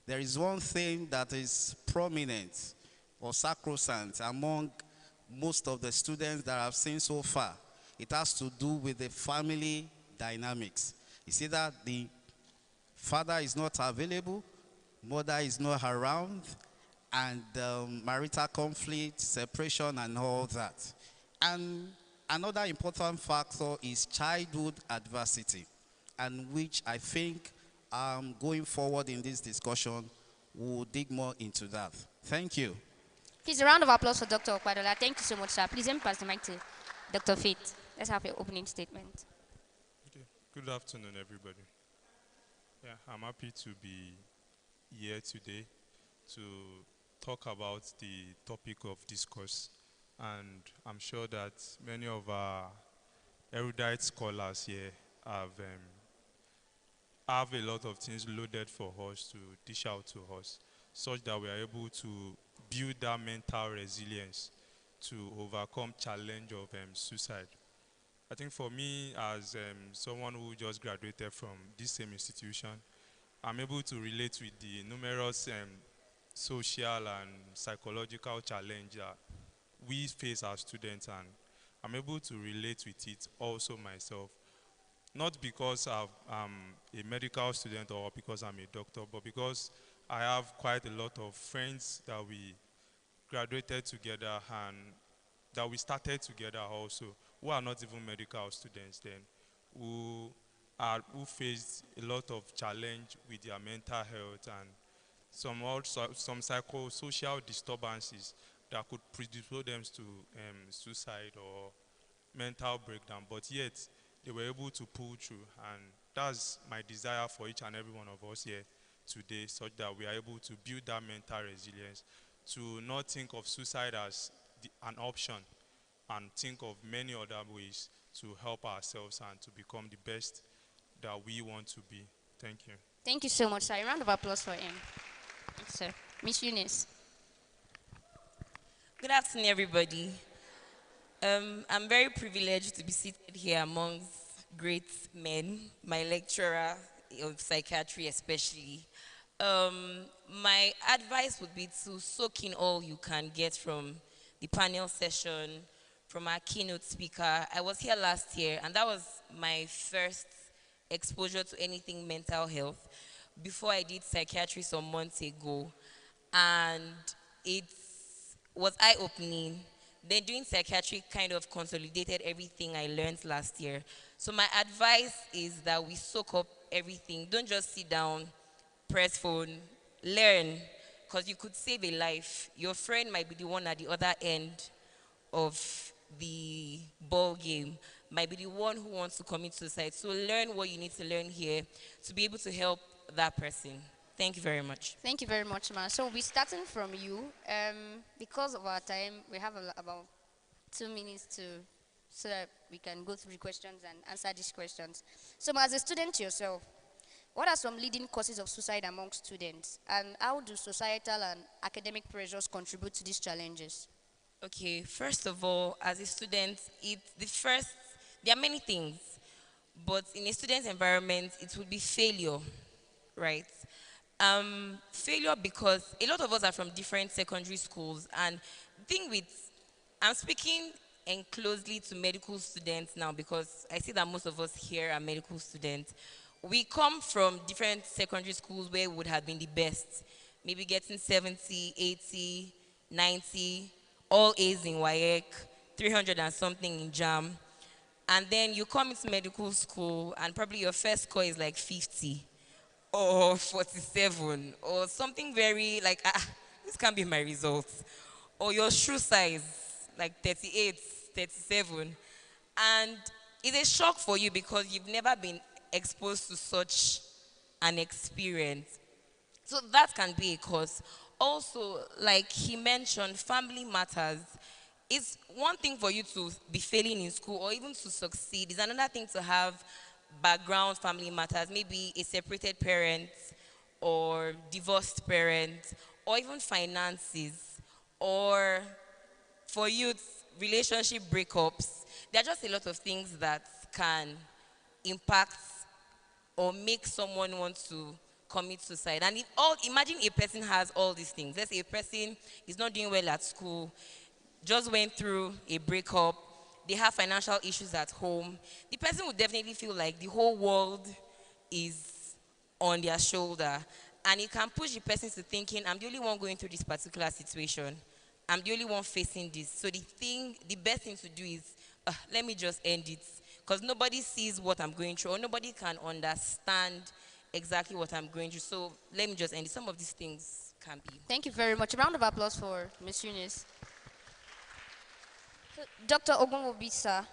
There is one thing that is prominent or sacrosanct among most of the students that I've seen so far. It has to do with the family dynamics. You see that the father is not available, mother is not around, and marital conflict, separation, and all that. And another important factor is childhood adversity, and which I think going forward in this discussion, we'll dig more into that. Thank you. Please, a round of applause for Dr. Okwadola. Thank you so much, sir. Please, let me pass the mic to Dr. Faith. Let's have your opening statement. Okay. Good afternoon, everybody. Yeah, I'm happy to be here today to talk about the topic of discourse. And I'm sure that many of our erudite scholars here have a lot of things loaded for us to dish out to us, such that we are able to build that mental resilience to overcome challenge of suicide. I think for me, as someone who just graduated from this same institution, I'm able to relate with the numerous social and psychological challenge that we face as students, and I'm able to relate with it also myself. Not because I'm a medical student or because I'm a doctor, but because I have quite a lot of friends that we graduated together and that we started together also, who are not even medical students then, who faced a lot of challenge with their mental health and some psychosocial disturbances that could predispose them to suicide or mental breakdown, but yet they were able to pull through. And that's my desire for each and every one of us here today, such that we are able to build that mental resilience, to not think of suicide as an option and think of many other ways to help ourselves and to become the best that we want to be. Thank you. Thank you so much, sir. A round of applause for him. Thanks, sir. Miss Eunice. Good afternoon, everybody. I'm very privileged to be seated here amongst great men, my lecturer of psychiatry especially. My advice would be to soak in all you can get from the panel session, from our keynote speaker. I was here last year, and that was my first exposure to anything mental health before I did psychiatry some months ago. And it was eye-opening. Then doing psychiatry kind of consolidated everything I learned last year. So my advice is that we soak up everything. Don't just sit down, press phone, learn, because you could save a life. Your friend might be the one at the other end of the ball game, might be the one who wants to commit suicide. So learn what you need to learn here to be able to help that person. Thank you very much. Thank you very much, ma. So we'll be starting from you. Because of our time, we have about 2 minutes so that we can go through the questions and answer these questions. So as a student yourself, what are some leading causes of suicide among students? And how do societal and academic pressures contribute to these challenges? Okay, first of all, as a student, there are many things, but in a student environment, it would be failure, right? Failure because a lot of us are from different secondary schools, and the thing with, I'm speaking closely to medical students now because I see that most of us here are medical students. We come from different secondary schools where we would have been the best, maybe getting 70, 80, 90, all A's in WAEC, 300 and something in JAM. And then you come into medical school and probably your first score is like 50 or 47 or something very like, this can't be my results. Or your shoe size, like 38, 37. And it's a shock for you because you've never been exposed to such an experience. So that can be a cause. Also, like he mentioned, family matters. It's one thing for you to be failing in school or even to succeed. It's another thing to have background family matters, maybe a separated parent or divorced parent or even finances, or for youth, relationship breakups. There are just a lot of things that can impact or make someone want to commit suicide. And imagine a person has all these things. Let's say a person is not doing well at school, just went through a breakup, they have financial issues at home. The person would definitely feel like the whole world is on their shoulder. And it can push the person to thinking, I'm the only one going through this particular situation. I'm the only one facing this. So the best thing to do is, let me just end it. Because nobody sees what I'm going through, or nobody can understand exactly what I'm going through. So let me just end it. Some of these things can be. Thank you very much. A round of applause for Miss Eunice. So, Dr. Ogunwobisa,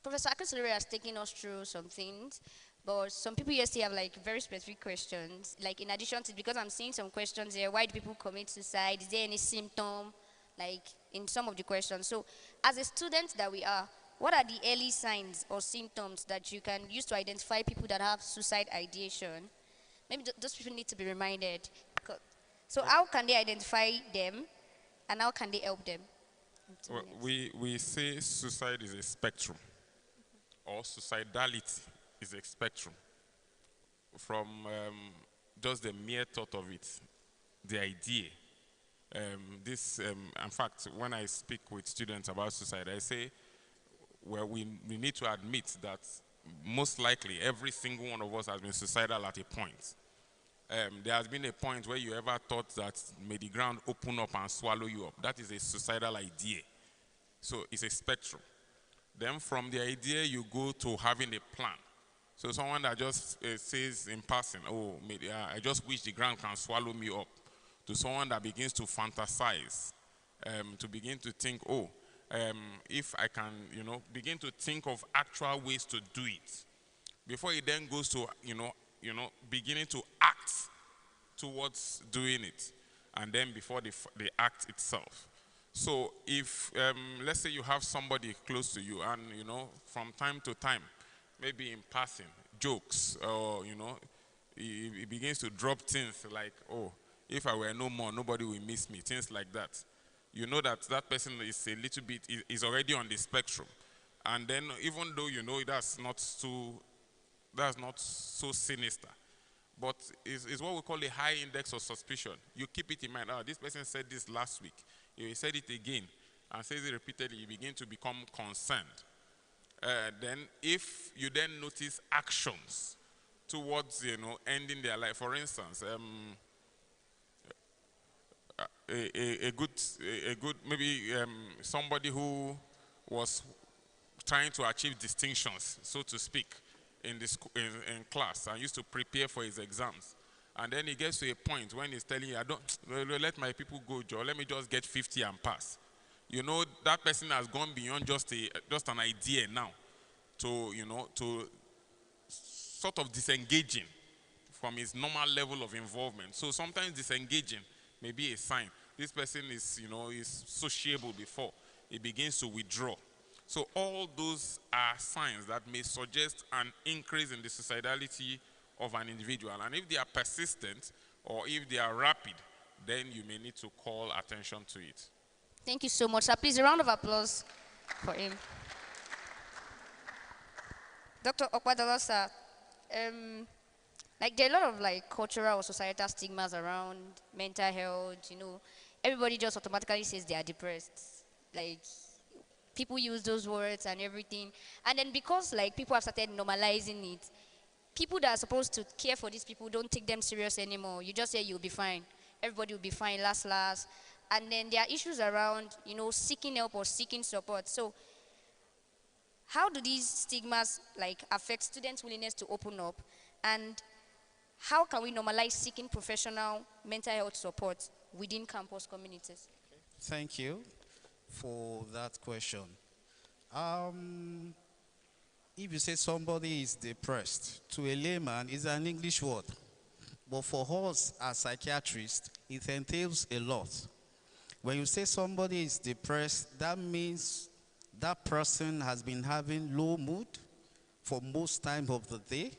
Professor Akinsolori has taken us through some things, but some people here still have like very specific questions. Like in addition to, because I'm seeing some questions here, why do people commit suicide? Is there any symptom? Like in some of the questions. So as a student that we are, what are the early signs or symptoms that you can use to identify people that have suicide ideation? Maybe those people need to be reminded. So how can they identify them and how can they help them? Well, we say suicide is a spectrum, or suicidality is a spectrum. From just the mere thought of it, the idea. In fact, when I speak with students about suicide, I say, well, we need to admit that most likely every single one of us has been suicidal at a point. There has been a point where you ever thought that may the ground open up and swallow you up. That is a suicidal idea. So it's a spectrum. Then from the idea, you go to having a plan. So someone that just says in passing, oh, maybe, I just wish the ground can swallow me up. To someone that begins to fantasize, to begin to think, oh, if I can, begin to think of actual ways to do it. Before it then goes to, beginning to act towards doing it, and then before the act itself. So if, let's say you have somebody close to you and, from time to time, maybe in passing, jokes, or, he begins to drop things like, oh, if I were no more, nobody will miss me, things like that. You know that that person is a little bit, is already on the spectrum. And then even though that's not so sinister, but it's what we call a high index of suspicion. You keep it in mind. Oh, this person said this last week. He said it again and says it repeatedly. You begin to become concerned. Then if you then notice actions towards, ending their life. For instance, a good maybe somebody who was trying to achieve distinctions, so to speak, in class and used to prepare for his exams. And then he gets to a point when he's telling you, I don't let my people go, Joe. Let me just get 50 and pass. That person has gone beyond just an idea now to, to sort of disengaging from his normal level of involvement. So sometimes disengaging may be a sign. This person is, is sociable before. He begins to withdraw. So all those are signs that may suggest an increase in the suicidality of an individual. And if they are persistent or if they are rapid, then you may need to call attention to it. Thank you so much, sir. Please, a round of applause for him. Dr. Okwadala, sir, there are a lot of cultural or societal stigmas around mental health. Everybody just automatically says they are depressed. People use those words and everything. And then because people have started normalizing it, people that are supposed to care for these people don't take them serious anymore. You just say you'll be fine. Everybody will be fine, last. And then there are issues around, seeking help or seeking support. So how do these stigmas affect students' willingness to open up? And how can we normalize seeking professional mental health support within campus communities? Thank you for that question. If you say somebody is depressed, to a layman is an English word. But for us as psychiatrists, it entails a lot. When you say somebody is depressed, that means that person has been having low mood for most time of the day,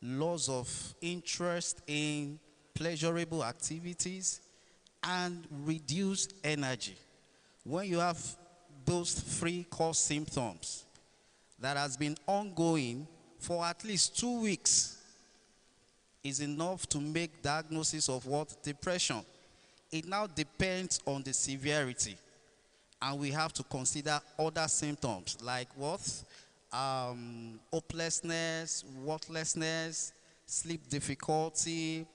loss of interest in pleasurable activities, and reduced energy. When you have those three core symptoms that has been ongoing for at least 2 weeks, is enough to make diagnosis of what? Depression. It now depends on the severity. And we have to consider other symptoms like what? Hopelessness, worthlessness, sleep difficulty,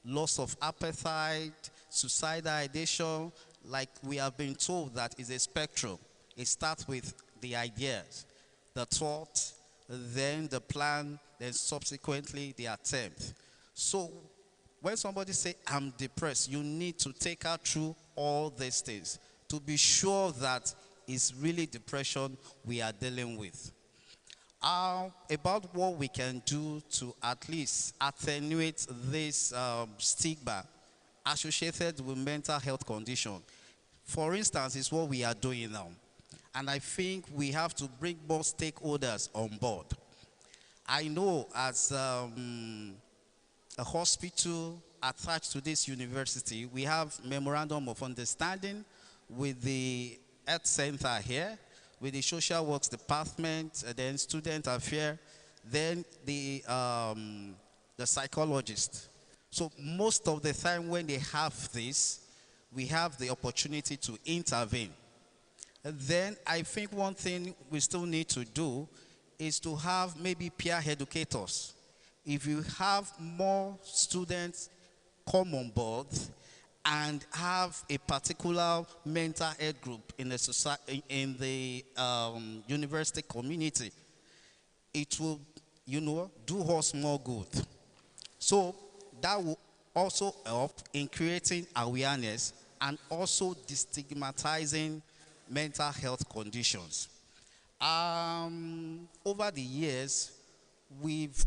loss of appetite, suicidal ideation. Like we have been told that is a spectrum. It starts with the ideas, the thought, then the plan, then subsequently the attempt. So when somebody say, I'm depressed, you need to take her through all these things to be sure that it's really depression we are dealing with. About what we can do to at least attenuate this stigma associated with mental health condition. For instance, is what we are doing now. And I think we have to bring more stakeholders on board. I know as a hospital attached to this university, we have memorandum of understanding with the health center here, with the social works department, then student affairs, then the psychologist. So most of the time when they have this, we have the opportunity to intervene. And then I think one thing we still need to do is to have maybe peer educators. If you have more students come on board and have a particular mental health group in the society, in the university community, it will, do us more good. So that will also help in creating awareness and also destigmatizing mental health conditions. Over the years, we've